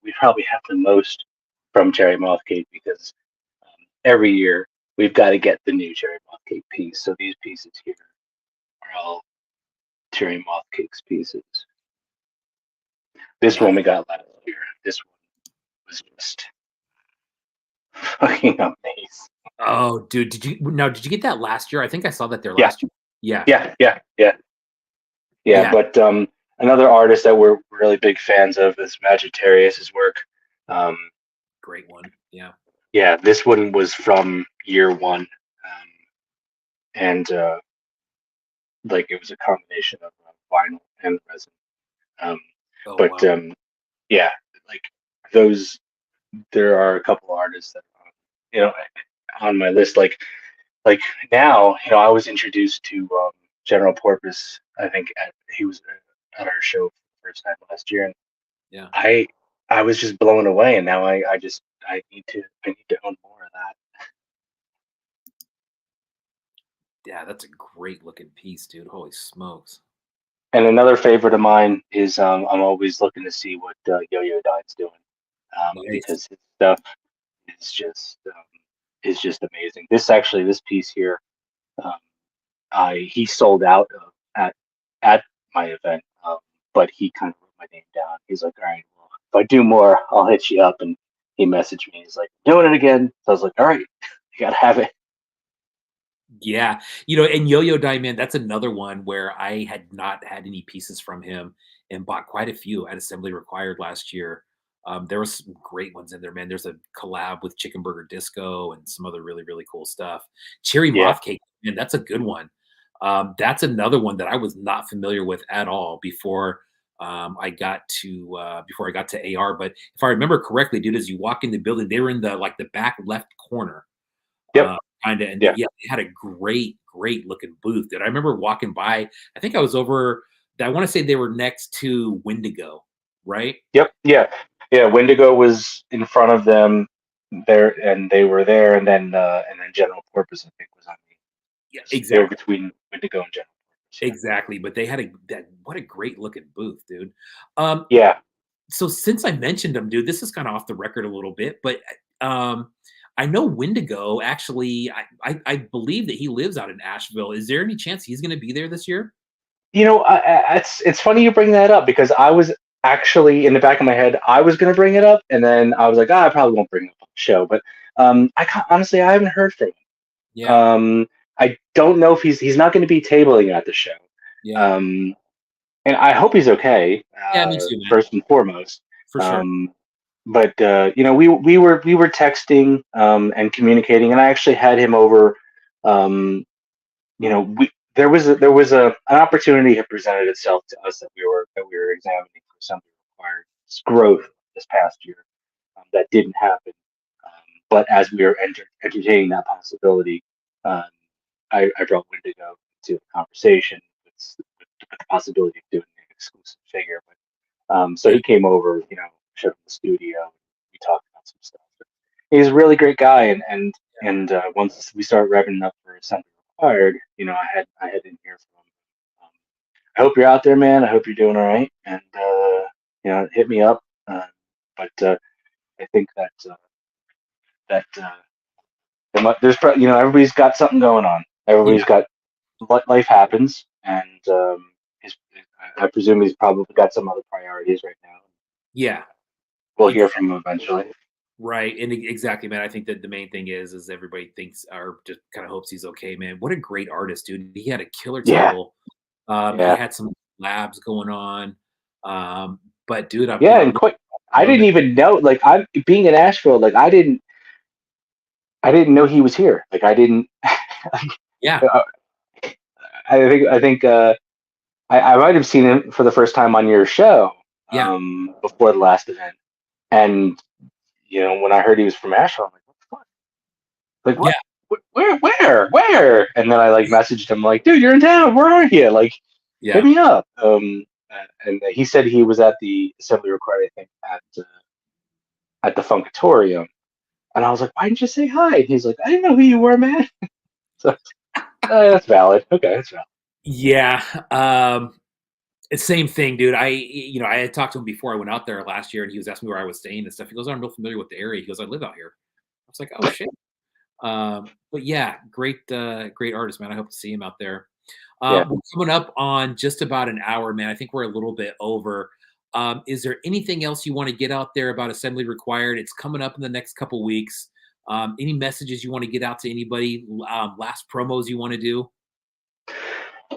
we probably have the most from Cherry Mothcake because every year we've got to get the new Cherry Mothcake piece. So these pieces here are all Cherry Mothcake's pieces. This Yeah. one we got last year. This one was just fucking amazing. Oh, dude, did you get that last year? I think I saw that there Yeah, last year. Yeah. yeah. Yeah. But another artist that we're really big fans of is Magitarius's work. Um, Great one. Yeah. yeah, this one was from year one, and like it was a combination of vinyl and resin. Um, Oh, but wow. yeah, like those, there are a couple artists that you know on my list. Like now, I was introduced to General Porpoise. I think he was at our show for the first time last year, and Yeah. I I was just blown away. And now I need to own more of that. Yeah, that's a great looking piece, dude. Holy smokes. And another favorite of mine is I'm always looking to see what Yo-Yo Dine's doing, Nice. because his stuff is just amazing. This piece here, um, I he sold out at my event, but he kind of wrote my name down. He's like, all right, well, if I do more, I'll hit you up. And he messaged me. He's like, doing it again. So I was like, all right, you gotta have it. Yeah. And Yo-Yo Diamond, that's another one where I had not had any pieces from him and bought quite a few at Assembly Required last year. There was some great ones in there, man. There's a collab with Chicken Burger Disco and some other really, really cool stuff. Cherry Yeah, Moth Cake, man, that's a good one. That's another one that I was not familiar with at all before I got to AR. But if I remember correctly, dude, as you walk in the building, they were in the back left corner. yep, Uh, Kinda, and yeah, yeah, they had a great looking booth, dude. I remember walking by, I think I was over I wanna say they were next to Wendigo, right? yep, yeah, yeah. Wendigo was in front of them there, and they were there, and then General Purpose, I think, was on me. Yeah, They were exactly, between Wendigo and General Purpose. exactly, but they had what a great looking booth, dude. Um, Yeah, so since I mentioned them, dude, this is kinda off the record a little bit, but, um, I know Wendigo actually I believe that he lives out in Asheville. Is there any chance he's gonna be there this year? it's funny you bring that up because actually, in the back of my head, I was going to bring it up, and then I was like, I probably won't bring it up on the show. But honestly, I haven't heard from him. Yeah, I don't know if he's not going to be tabling at the show. yeah, Um, and I hope he's okay. yeah. Me too, man. First and foremost. For sure. Um, but we were texting and communicating, and I actually had him over. Um, there was an opportunity that presented itself to us that we were examining for something required growth this past year that didn't happen. But as we were entertaining that possibility, um, I brought Wendigo to the conversation with the possibility of doing an exclusive figure. But so Yeah, he came over, showed him the studio. We talked about some stuff. He's a really great guy, and once we started revving up for something required, I had in here from him. I hope you're out there, man. I hope you're doing all right, and hit me up. But I think that everybody's got something going on. yeah, Everybody's got life happens, and his, I presume he's probably got some other priorities right now. yeah. We'll hear from him eventually. Right, and exactly, man. I think that the main thing is everybody thinks or just kind of hopes he's okay, man. What a great artist, dude. He had a killer Yeah, table. He yeah, had some labs going on. But dude, yeah, and quite. I know didn't that. even know. Like, I'm being in Asheville. Like, I didn't know he was here. Like, I didn't. Yeah, uh, I think I might have seen him for the first time on your show yeah, before the last event, and when I heard he was from Asheville, I'm like, what the fuck? Like, yeah, what? Where? And then I like messaged him like, dude, you're in town. Where are you? Like, hit yeah. me up. And he said he was at the assembly required, I think, at the Funkatorium. And I was like, why didn't you say hi? And he's like, I didn't know who you were, man. So that's valid. Okay, that's valid. Yeah. It's same thing, dude. I had talked to him before I went out there last year, and he was asking me where I was staying and stuff. He goes, "I'm real familiar with the area." He goes, "I live out here." I was like, "Oh shit." But yeah, great artist, man. I hope to see him out there. Yeah. We're coming up on just about an hour, man. I think we're a little bit over. Is there anything else you want to get out there about Assembly Required? It's coming up in the next couple weeks. Any messages you want to get out to anybody? Last promos you want to do?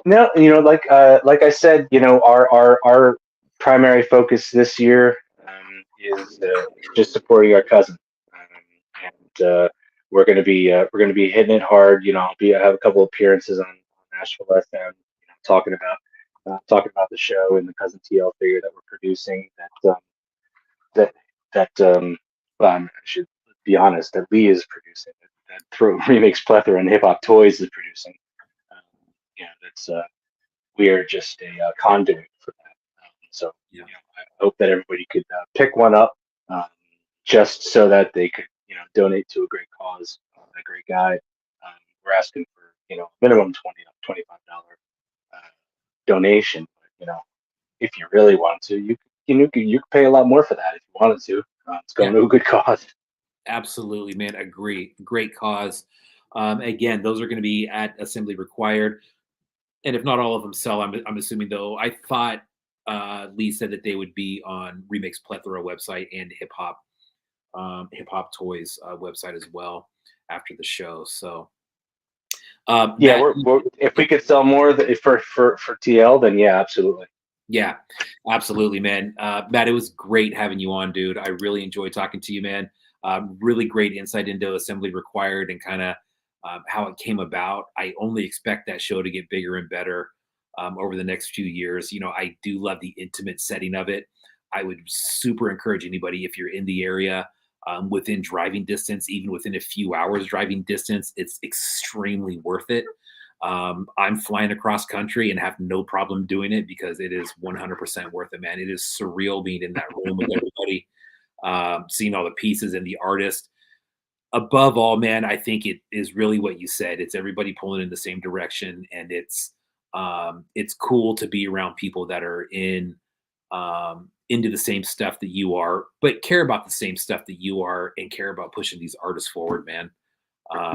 No, like I said, our primary focus this year is just supporting our cousin, and we're gonna be hitting it hard. I have a couple appearances on Nashville FM, talking about the show and the cousin TL figure that we're producing. That well, I should be honest, that Lee is producing. That Throat Remix Plethora and Hip Hop Toys is producing. Um, that's we are just a conduit for that. So Yeah, I hope that everybody could pick one up, um, just so that they could donate to a great cause, a great guy. We're asking for minimum $25 donation. But, if you really want to, you could pay a lot more for that if you wanted to. It's yeah, going to a good cause. absolutely, man. Agree. Great cause. Again, those are going to be at Assembly Required. And if not all of them sell, I'm assuming though. I thought Lee said that they would be on Remix Plethora website and Hip Hop Toys website as well after the show. So Yeah, Matt, if we could sell more for TL, then yeah, absolutely. yeah, absolutely, man. Matt, it was great having you on, dude. I really enjoyed talking to you, man. Really great insight into Assembly Required and kind of how it came about. I only expect that show to get bigger and better over the next few years. I do love the intimate setting of it. I would super encourage anybody if you're in the area within driving distance, even within a few hours driving distance, it's extremely worth it. I'm flying across country and have no problem doing it because it is 100% worth it, man. It is surreal being in that room with everybody, seeing all the pieces and the artist. Above all, man, I think it is really what you said. It's everybody pulling in the same direction, and it's cool to be around people that are into the same stuff that you are, but care about the same stuff that you are, and care about pushing these artists forward, man.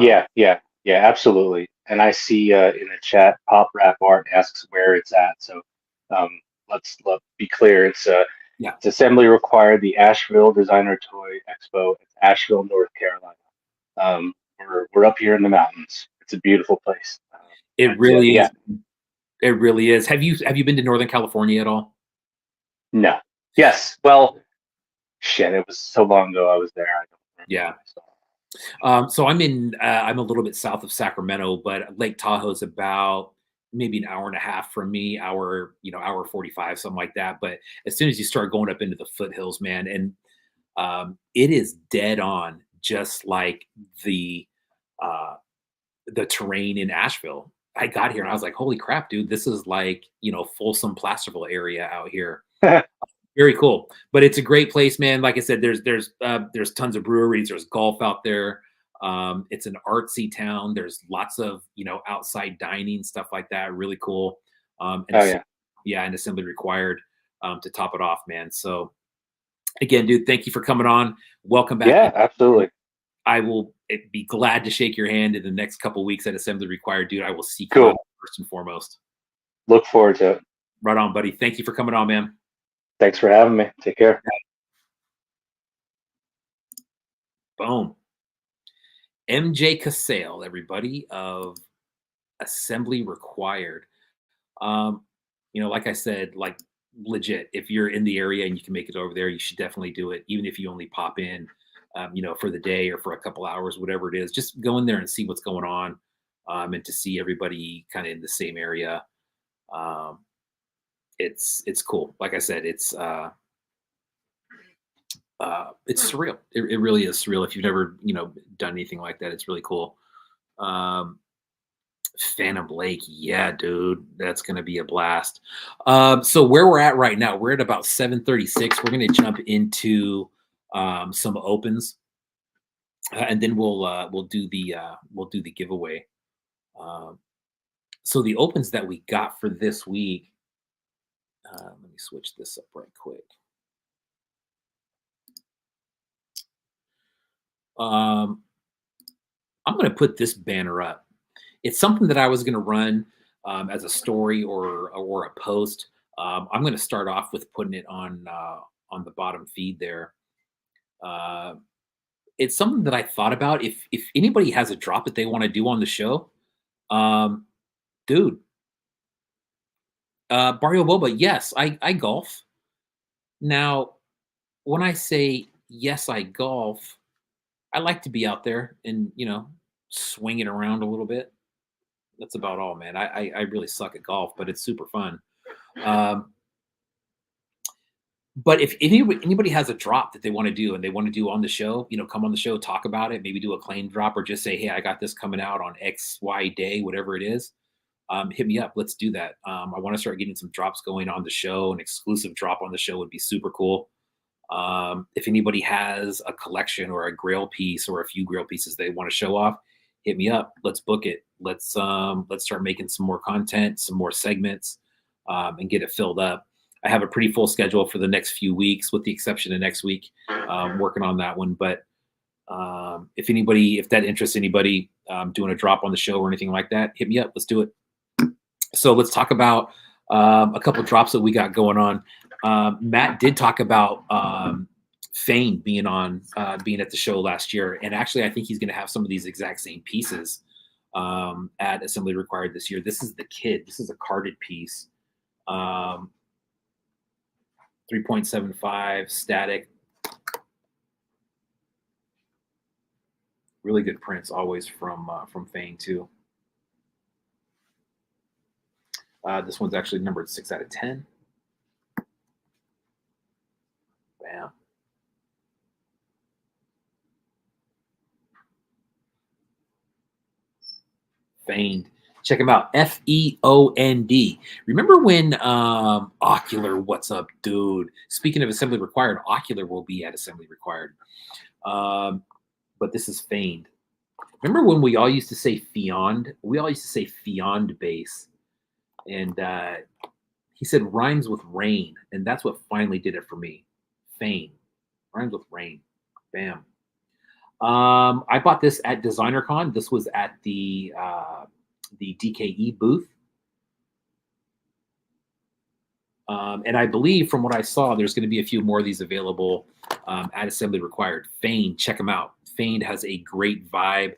Yeah, yeah, yeah, absolutely. And I see in the chat, Pop Rap Art asks where it's at. So um, let's be clear. Yeah. It's assembly required. The Asheville Designer Toy Expo. It's Asheville, North Carolina. We're up here in the mountains. It's a beautiful place. It But really yeah, is. It really is. Have you been to Northern California at all? no, yes. Well, shit, it was so long ago I was there. I don't remember Yeah. what I saw. So I'm a little bit south of Sacramento, but Lake Tahoe's about maybe an hour and a half from me, hour 45, something like that. But as soon as you start going up into the foothills, man, and it is dead on, just like the uh, the terrain in Asheville. I got here and I was like, holy crap, dude, this is like, Folsom Placerville area out here. Very cool. But it's a great place, man. Like I said, there's tons of breweries, there's golf out there. It's an artsy town. There's lots of, outside dining, stuff like that. Really cool. And Oh yeah, yeah, and assembly required to top it off, man. So again, dude, thank you for coming on. Welcome back. yeah, absolutely. I will be glad to shake your hand in the next couple weeks at Assembly Required, dude. I will seek you out Cool. first and foremost. Look forward to it. Right on, buddy. Thank you for coming on, man. Thanks for having me. Take care. Boom. MJ Casale, everybody, of Assembly Required. Like I said, like legit, if you're in the area and you can make it over there, you should definitely do it. Even if you only pop in, for the day or for a couple hours, whatever it is, just go in there and see what's going on, and to see everybody kind of in the same area. Um, it's cool. Like I said, it's surreal. It really is surreal. If you've never, done anything like that, it's really cool. Um, Phantom Lake, yeah, dude, that's gonna be a blast. So where we're at right now, we're at about 7:36. We're gonna jump into some opens, and then we'll do the giveaway. Um, so the opens that we got for this week. Let me switch this up right quick. Um, I'm going to put this banner up. It's something that I was going to run as a story or a post. I'm going to start off with putting it on the bottom feed there. Uh, it's something that I thought about. If anybody has a drop that they want to do on the show, um, dude, Barrio Boba, yes, I golf. Now, when I say yes, I golf, I like to be out there and swing it around a little bit. That's about all, man. I really suck at golf, but it's super fun. Um, but if anybody has a drop that they want to do and they want to do on the show, come on the show, talk about it, maybe do a claim drop or just say, hey, I got this coming out on XY day, whatever it is. Hit me up. Let's do that. I want to start getting some drops going on the show. An exclusive drop on the show would be super cool. If anybody has a collection or a grail piece or a few grail pieces they want to show off, hit me up. Let's book it. Let's start making some more content, some more segments, and get it filled up. I have a pretty full schedule for the next few weeks, with the exception of next week. Working on that one, but if that interests anybody, doing a drop on the show or anything like that, hit me up. Let's do it. So let's talk about a couple of drops that we got going on. Matt did talk about Fane being at the show last year, and actually, I think he's going to have some of these exact same pieces at Assembly Required this year. This is the kid. This is a carded piece, 3.75 static. Really good prints, always from Fane too. This one's actually numbered 6 out of 10. Bam. Feigned. Check him out. FEOND. Remember when Ocular, what's up, dude? Speaking of Assembly Required, Ocular will be at Assembly Required. But this is Feigned. Remember when we all used to say Fioned? We all used to say Fioned base. And he said rhymes with rain. And that's what finally did it for me. Fame. Rhymes with rain. Bam. I bought this at DesignerCon. This was at the DKE booth. And I believe from what I saw, there's going to be a few more of these available at Assembly Required. Fane, check them out. Fane has a great vibe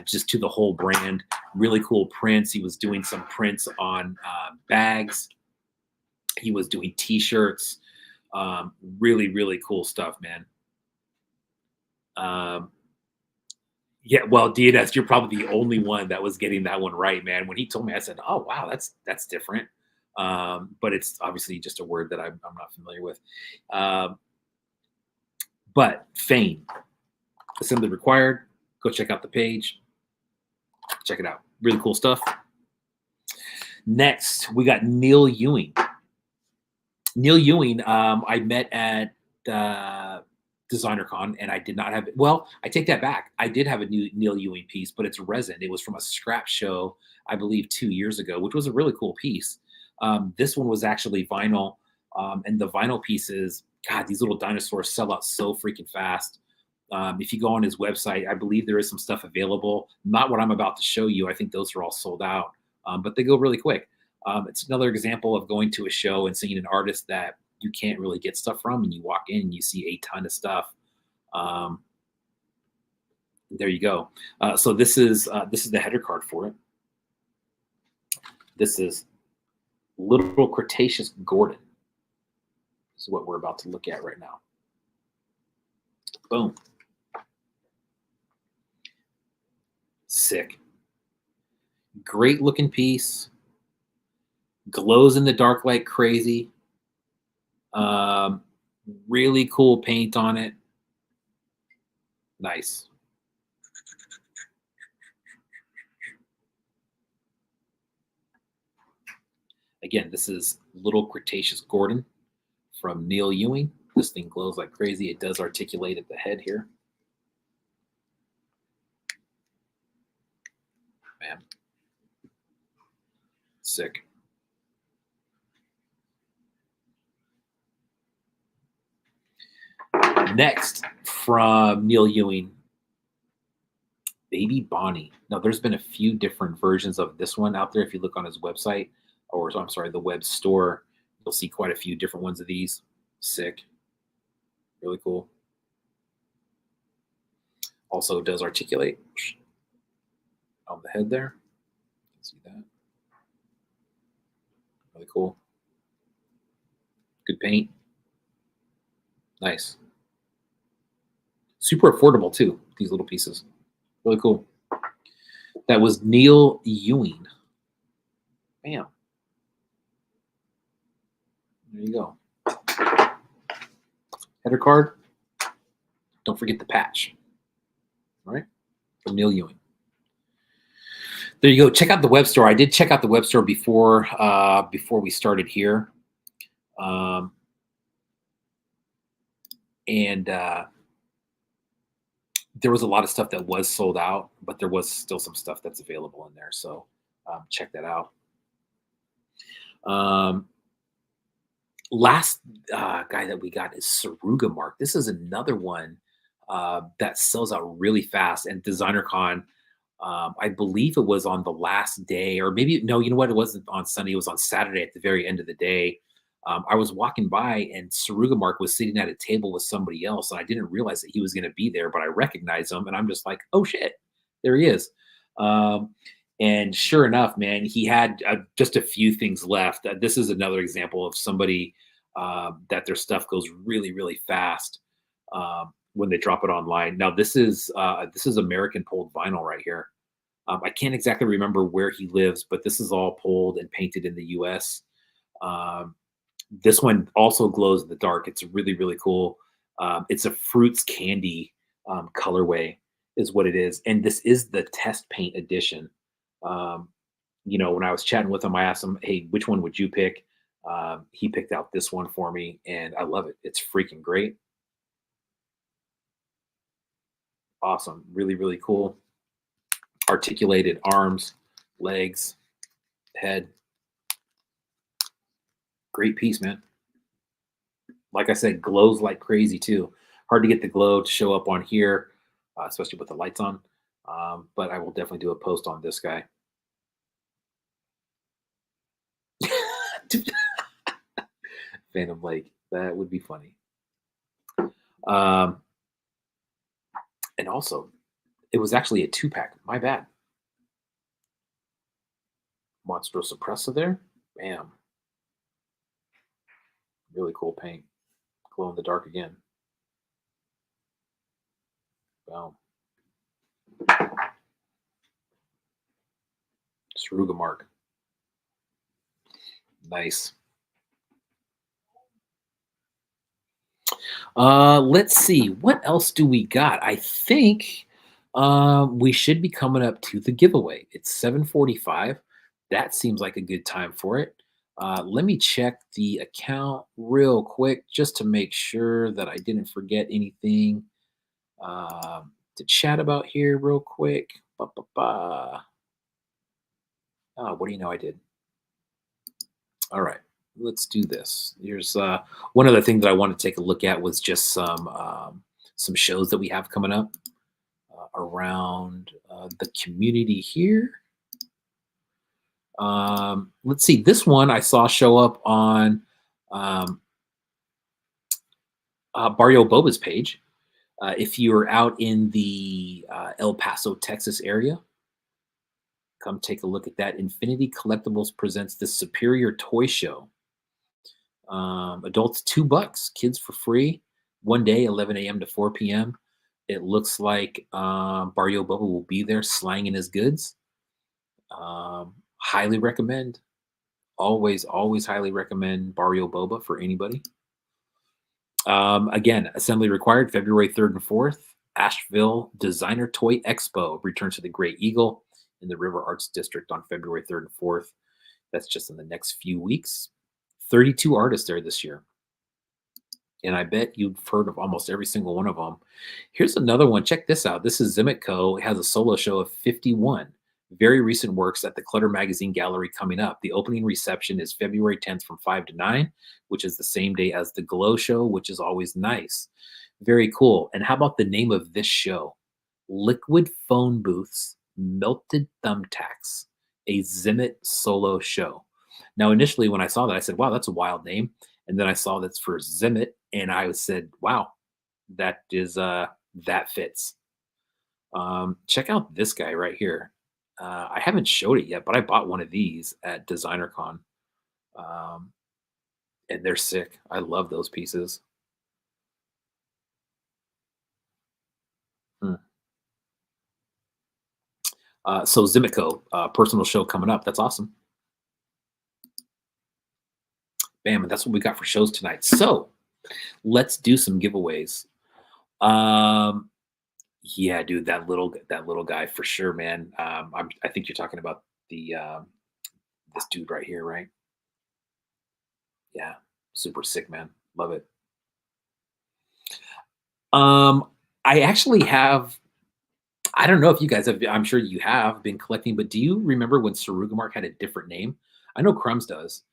just to the whole brand. Really cool prints. He was doing some prints on bags. He was doing T-shirts. Really, really cool stuff, man. Yeah, well, DNS, you're probably the only one that was getting that one right, man. When he told me, I said, "Oh, wow, that's different." But it's obviously just a word that I'm not familiar with. Um, but Fame, Assembly Required. Go check out the page. Check it out. Really cool stuff. Next, we got Neil Ewing. Neil Ewing, I met at Designer Con, and I did not have. Well, I take that back. I did have a new Neil Ewing piece, but it's resin. It was from a scrap show, I believe, 2 years ago, which was a really cool piece. This one was actually vinyl, and the vinyl pieces, God, these little dinosaurs sell out so freaking fast. If you go on his website, I believe there is some stuff available. Not what I'm about to show you. I think those are all sold out, but they go really quick. It's another example of going to a show and seeing an artist that you can't really get stuff from, and you walk in and you see a ton of stuff. There you go. So this is the header card for it. This is Little Cretaceous Gordon. This is what we're about to look at right now. Boom. Sick. Great looking piece. Glows in the dark like crazy. Really cool paint on it. Nice. Again, this is Little Cretaceous Gordon from Neil Ewing. This thing glows like crazy. It does articulate at the head here. Man. Sick. Next, from Neil Ewing, Baby Bonnie. Now, there's been a few different versions of this one out there. If you look on his website, or I'm sorry, the web store, you'll see quite a few different ones of these. Sick. Really cool. Also does articulate on the head there. You can see that. Really cool. Good paint. Nice. Super affordable too, these little pieces. Really cool. That was Neil Ewing. Bam. There you go. Header card. Don't forget the patch. All right. From Neil Ewing. There you go. Check out the web store. I did check out the web store before we started here. And there was a lot of stuff that was sold out, but there was still some stuff that's available in there. So check that out. Last guy that we got is Saruga Mark. This is another one that sells out really fast. And Designer Con, I believe it was on the last day, or maybe, no, you know what? It wasn't on Sunday. It was on Saturday at the very end of the day. I was walking by and Saruga Mark was sitting at a table with somebody else. And I didn't realize that he was going to be there, but I recognized him and I'm just like, oh shit, there he is. And sure enough, man, he had just a few things left. This is another example of somebody that their stuff goes really, really fast when they drop it online. Now, this is American pulled vinyl right here. I can't exactly remember where he lives, but this is all pulled and painted in the U.S. This one also glows in the dark. It's really, really cool. It's a fruits candy colorway is what it is. And this is the test paint edition. When I was chatting with him, I asked him, hey, which one would you pick? He picked out this one for me and I love it. It's freaking great. Awesome. Really, really cool. Articulated arms, legs, head. Great piece, man. Like I said, glows like crazy too. Hard to get the glow to show up on here, especially with the lights on. But I will definitely do a post on this guy. Phantom Lake. That would be funny. Um, and also, it was actually a 2-pack. My bad. Monstro Suppressor there. Bam. Really cool paint. Glow in the dark again. Boom. Mark. Nice. Let's see. What else do we got? I think we should be coming up to the giveaway. It's 7:45. That seems like a good time for it. Let me check the account real quick just to make sure that I didn't forget anything to chat about here real quick. Ba, ba, ba. Oh, what do you know I did? All right, let's do this. Here's one other thing that I want to take a look at was just some shows that we have coming up around the community here. Let's see. This one I saw show up on um, Barrio Boba's page. If you're out in the El Paso, Texas area, come take a look at that. Infinity Collectibles presents the Superior Toy Show. Adults $2, kids for free. One day, 11 a.m. to 4 p.m. It looks like Barrio Boba will be there slanging his goods. Highly recommend. Always, always highly recommend Barrio Boba for anybody. Again, assembly required February 3rd and 4th. Asheville Designer Toy Expo returns to the Great Eagle in the River Arts District on February 3rd and 4th. That's just in the next few weeks. 32 artists there this year. And I bet you've heard of almost every single one of them. Here's another one. Check this out. This is Zimitco. It has a solo show of 51 very recent works at the Clutter Magazine Gallery coming up. The opening reception is February 10th from 5 to 9, which is the same day as the Glow Show, which is always nice. Very cool. And how about the name of this show? Liquid Phone Booths, Melted Thumbtacks, a Zimit solo show. Now, initially, when I saw that, I said, wow, that's a wild name. And then I saw that's for Zimit, and I said, wow, that is that fits. Check out this guy right here. I haven't showed it yet, but I bought one of these at DesignerCon, and they're sick. I love those pieces. Hmm. So Zimico, personal show coming up. That's awesome. Bam, and that's what we got for shows tonight. So let's do some giveaways. Yeah, dude, that little guy for sure, man. I think you're talking about the this dude right here, right? Yeah, super sick, man. Love it. Um, I actually have. I don't know if you guys have. I'm sure you have been collecting, but do you remember when Sarugamark had a different name? I know Crumbs does,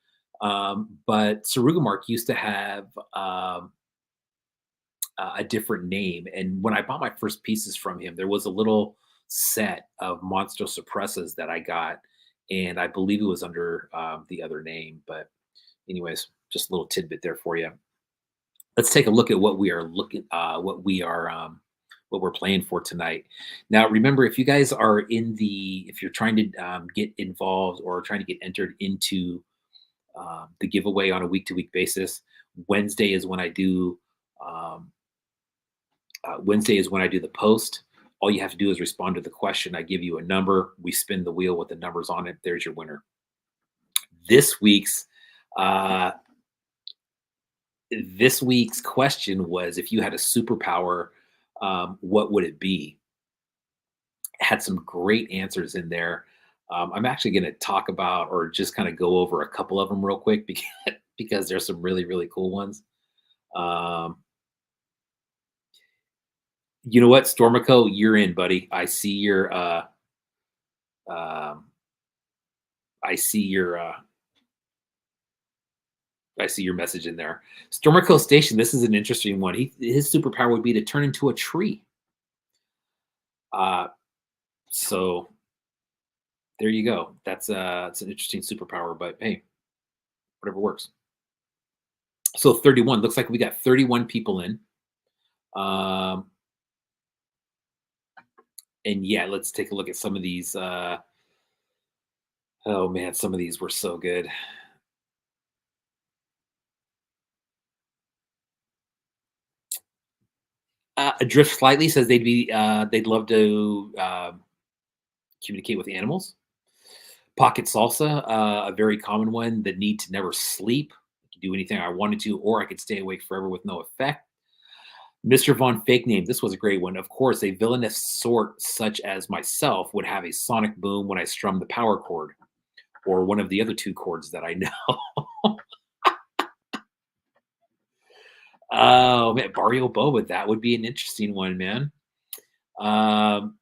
but Sarugamark used to have a different name. And when I bought my first pieces from him, there was a little set of Monster Suppressas that I got, and I believe it was under the other name. But anyways, just a little tidbit there for you. Let's take a look at what we are what we're playing for tonight. Now, remember, if you guys are if you're trying to get involved or trying to get entered into the giveaway on a week-to-week basis, Wednesday is when I do. Wednesday is when I do the post. All you have to do is respond to the question. I give you a number. We spin the wheel with the numbers on it. There's your winner. This week's uh, this week's question was, if you had a superpower, what would it be? Had some great answers in there. I'm actually going to talk about or just kind of go over a couple of them real quick because there's some really, really cool ones. You know what, Stormico, you're in, buddy. Um, I see your I see your message in there. Stormico Station. This is an interesting one. His superpower would be to turn into a tree. Uh, so there you go. That's it's an interesting superpower, but hey, whatever works. So 31 looks like we got 31 people in. Um, and yeah, let's take a look at some of these. Oh man, some of these were so good. Adrift slightly says they'd love to communicate with animals. Pocket salsa, a very common one. The need to never sleep. I could do anything I wanted to, or I could stay awake forever with no effect. Mr. Von Fake Name, this was a great one. Of course, a villainous sort such as myself would have a sonic boom when I strum the power chord, or one of the other two chords that I know. Oh man, Barrio Boba, that would be an interesting one, man. Um,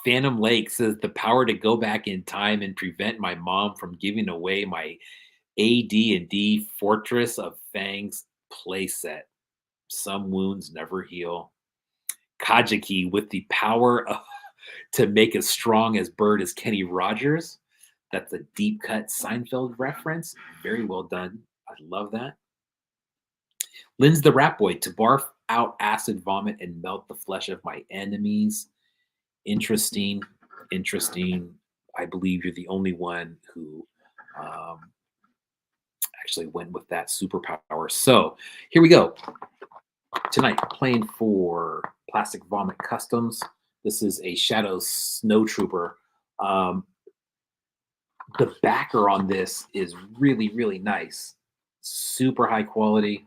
Phantom Lake says the power to go back in time and prevent my mom from giving away my AD&D Fortress of Fangs playset. Some wounds never heal. Kajiki with the power to make as strong as Bird as Kenny Rogers. That's a deep cut Seinfeld reference. Very well done. I love that. Lynn's the Rat Boy to barf out acid vomit and melt the flesh of my enemies. Interesting. Interesting. I believe you're the only one who um, actually went with that superpower. So here we go. Tonight, playing for Plastic Vomit Customs. This is a Shadow Snow Trooper. Um, the backer on this is really, really nice. Super high quality.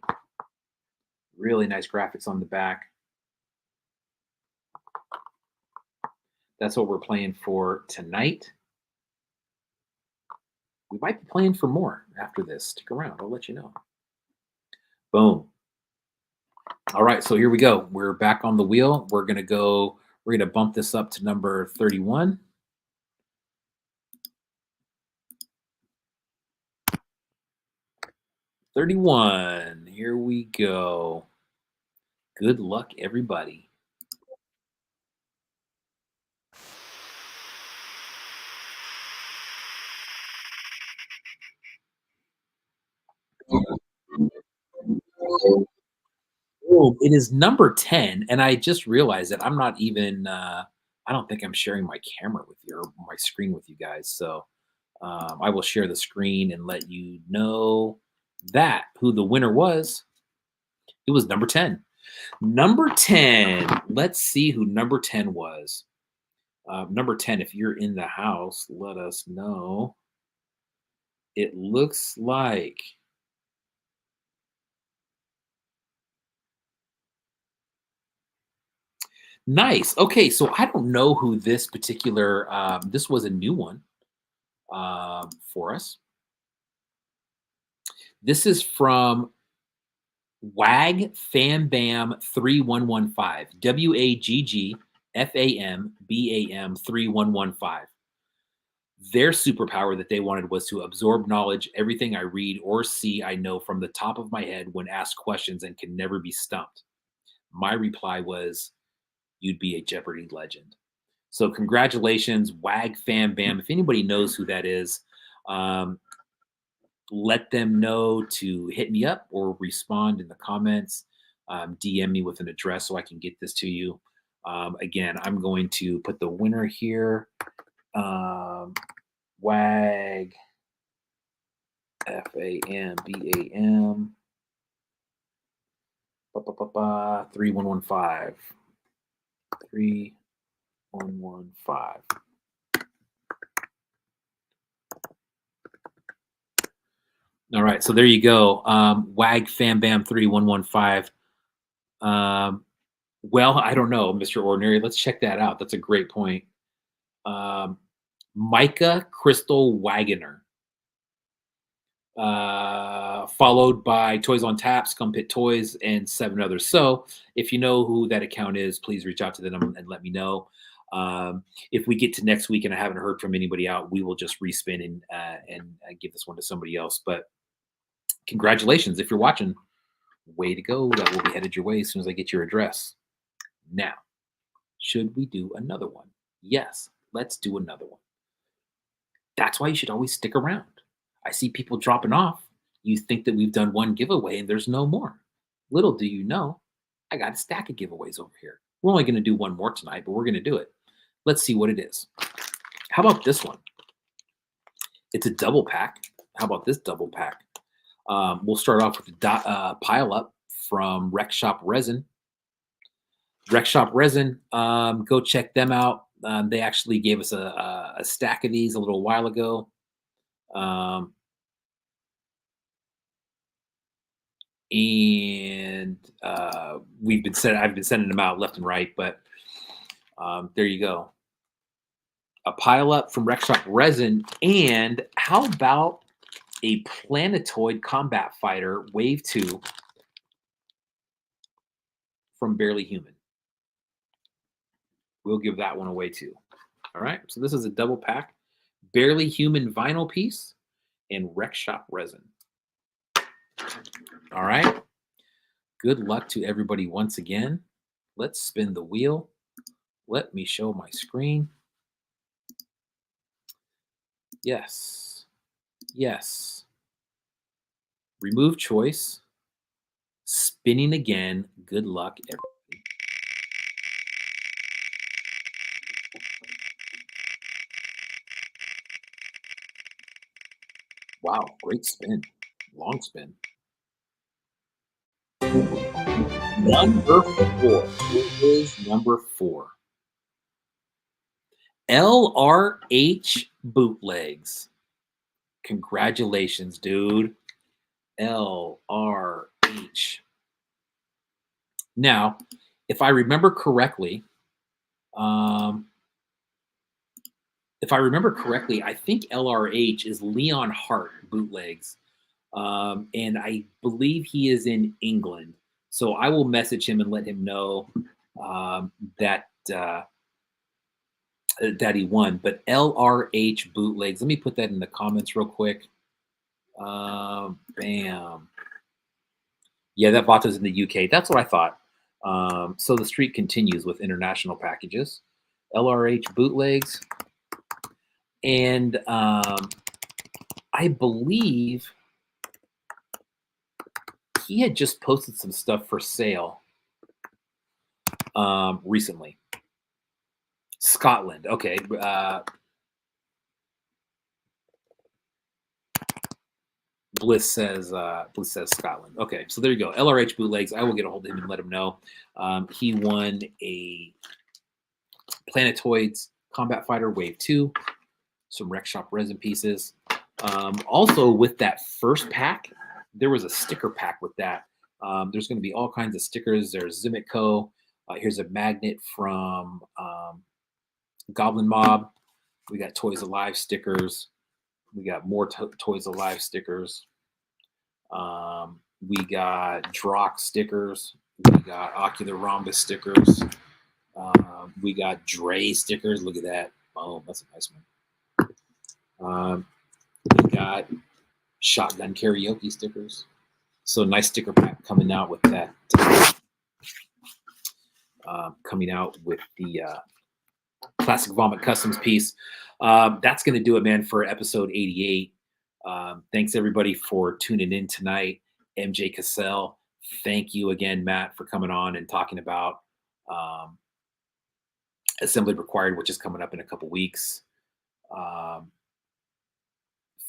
Really nice graphics on the back. That's what we're playing for tonight. We might be playing for more after this. Stick around. I'll let you know. Boom. All right, so here we go. We're back on the wheel. We're going to bump this up to number 31. Here we go. Good luck, everybody. Oh, it is number 10, and I just realized that I'm not even I don't think I'm sharing my camera with you or my screen with you guys. So I will share the screen and let you know that who the winner was. It was number 10. Number 10. Let's see who number 10 was. Number 10, if you're in the house, let us know. It looks like nice. Okay, so I don't know who this particular this was a new one for us. This is from WAG Fam Bam 3115. WAGGFAMBAM 3115. Their superpower that they wanted was to absorb knowledge. Everything I read or see, I know from the top of my head when asked questions and can never be stumped. My reply was, you'd be a Jeopardy legend. So congratulations, WAG Fam Bam. If anybody knows who that is, um, let them know to hit me up or respond in the comments. DM me with an address so I can get this to you. Again, I'm going to put the winner here. WAG FAMBAM 3115. 3115. All right, so there you go. WAG Fam Bam 3115. Well, I don't know, Mr. Ordinary. Let's check that out. That's a great point. Micah Crystal Wagoner, followed by Toys on Tap, Scum Pit Toys, and 7 others. So if you know who that account is, please reach out to them and let me know. If we get to next week and I haven't heard from anybody out, we will just respin and give this one to somebody else. But congratulations if you're watching. Way to go. That will be headed your way as soon as I get your address. Now, should we do another one? Yes, let's do another one. That's why you should always stick around. I see people dropping off. You think that we've done one giveaway and there's no more. Little do you know, I got a stack of giveaways over here. We're only going to do one more tonight, but we're going to do it. Let's see what it is. How about this one? It's a double pack. How about this double pack? We'll start off with the pile up from Rec Shop Resin. Rec Shop Resin, go check them out. They actually gave us a stack of these a little while ago. And I've been sending them out left and right, but there you go. A pile up from Rec Shop Resin. And how about a Planetoid Combat Fighter Wave 2 from Barely Human? We'll give that one away too. All right. So this is a double pack. Barely Human vinyl piece and Rec Shop Resin. All right. Good luck to everybody once again. Let's spin the wheel. Let me show my screen. Yes. Yes. Remove choice. Spinning again. Good luck, everybody. Wow, great spin. Long spin. Number 4. It is number 4. LRH Bootlegs. Congratulations, dude. LRH. Now, if I remember correctly, I think LRH is Leon Hart Bootlegs. And I believe he is in England. So I will message him and let him know that he won. But LRH Bootlegs, let me put that in the comments real quick. Bam. Yeah, that Vato's in the UK. That's what I thought. So the streak continues with international packages. LRH Bootlegs. And I believe he had just posted some stuff for sale recently. Scotland. Okay. Bliss says Scotland. Okay, so there you go. LRH Bootlegs. I will get a hold of him and let him know. He won a Planetoids Combat Fighter Wave 2, some Rec Shop Resin pieces. Also, with that first pack, there was a sticker pack with that. There's going to be all kinds of stickers. There's Zimitco. Here's a magnet from Goblin Mob. We got Toys Alive stickers. We got more Toys Alive stickers. We got Drock stickers. We got Ocular Rhombus stickers. We got Dre stickers. Look at that. Oh, that's a nice one. We got Shotgun Karaoke stickers. So nice sticker pack coming out with that. Coming out with the Classic Vomit Customs piece. That's going to do it, man, for episode 88. Thanks, everybody, for tuning in tonight. MJ Casale, thank you again, Matt, for coming on and talking about Assembly Required, which is coming up in a couple weeks.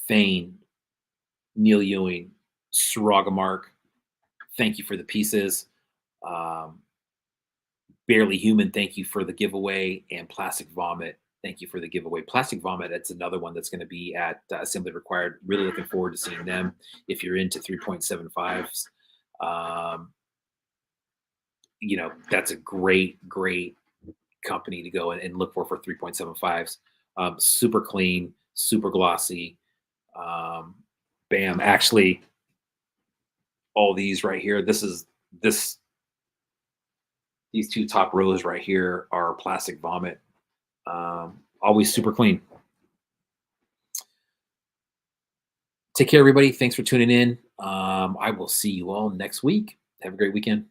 Thane, Neil Ewing, Suragamark, thank you for the pieces. Barely Human, thank you for the giveaway. And Plastic Vomit, thank you for the giveaway. Plastic Vomit, that's another one that's going to be at Assembly Required. Really looking forward to seeing them. If you're into 3.75s, that's a great company to go and look for 3.75s. Super clean, super glossy. Bam. Actually, all these right here, these two top rows right here are Plastic Vomit. Always super clean. Take care, everybody. Thanks for tuning in. I will see you all next week. Have a great weekend.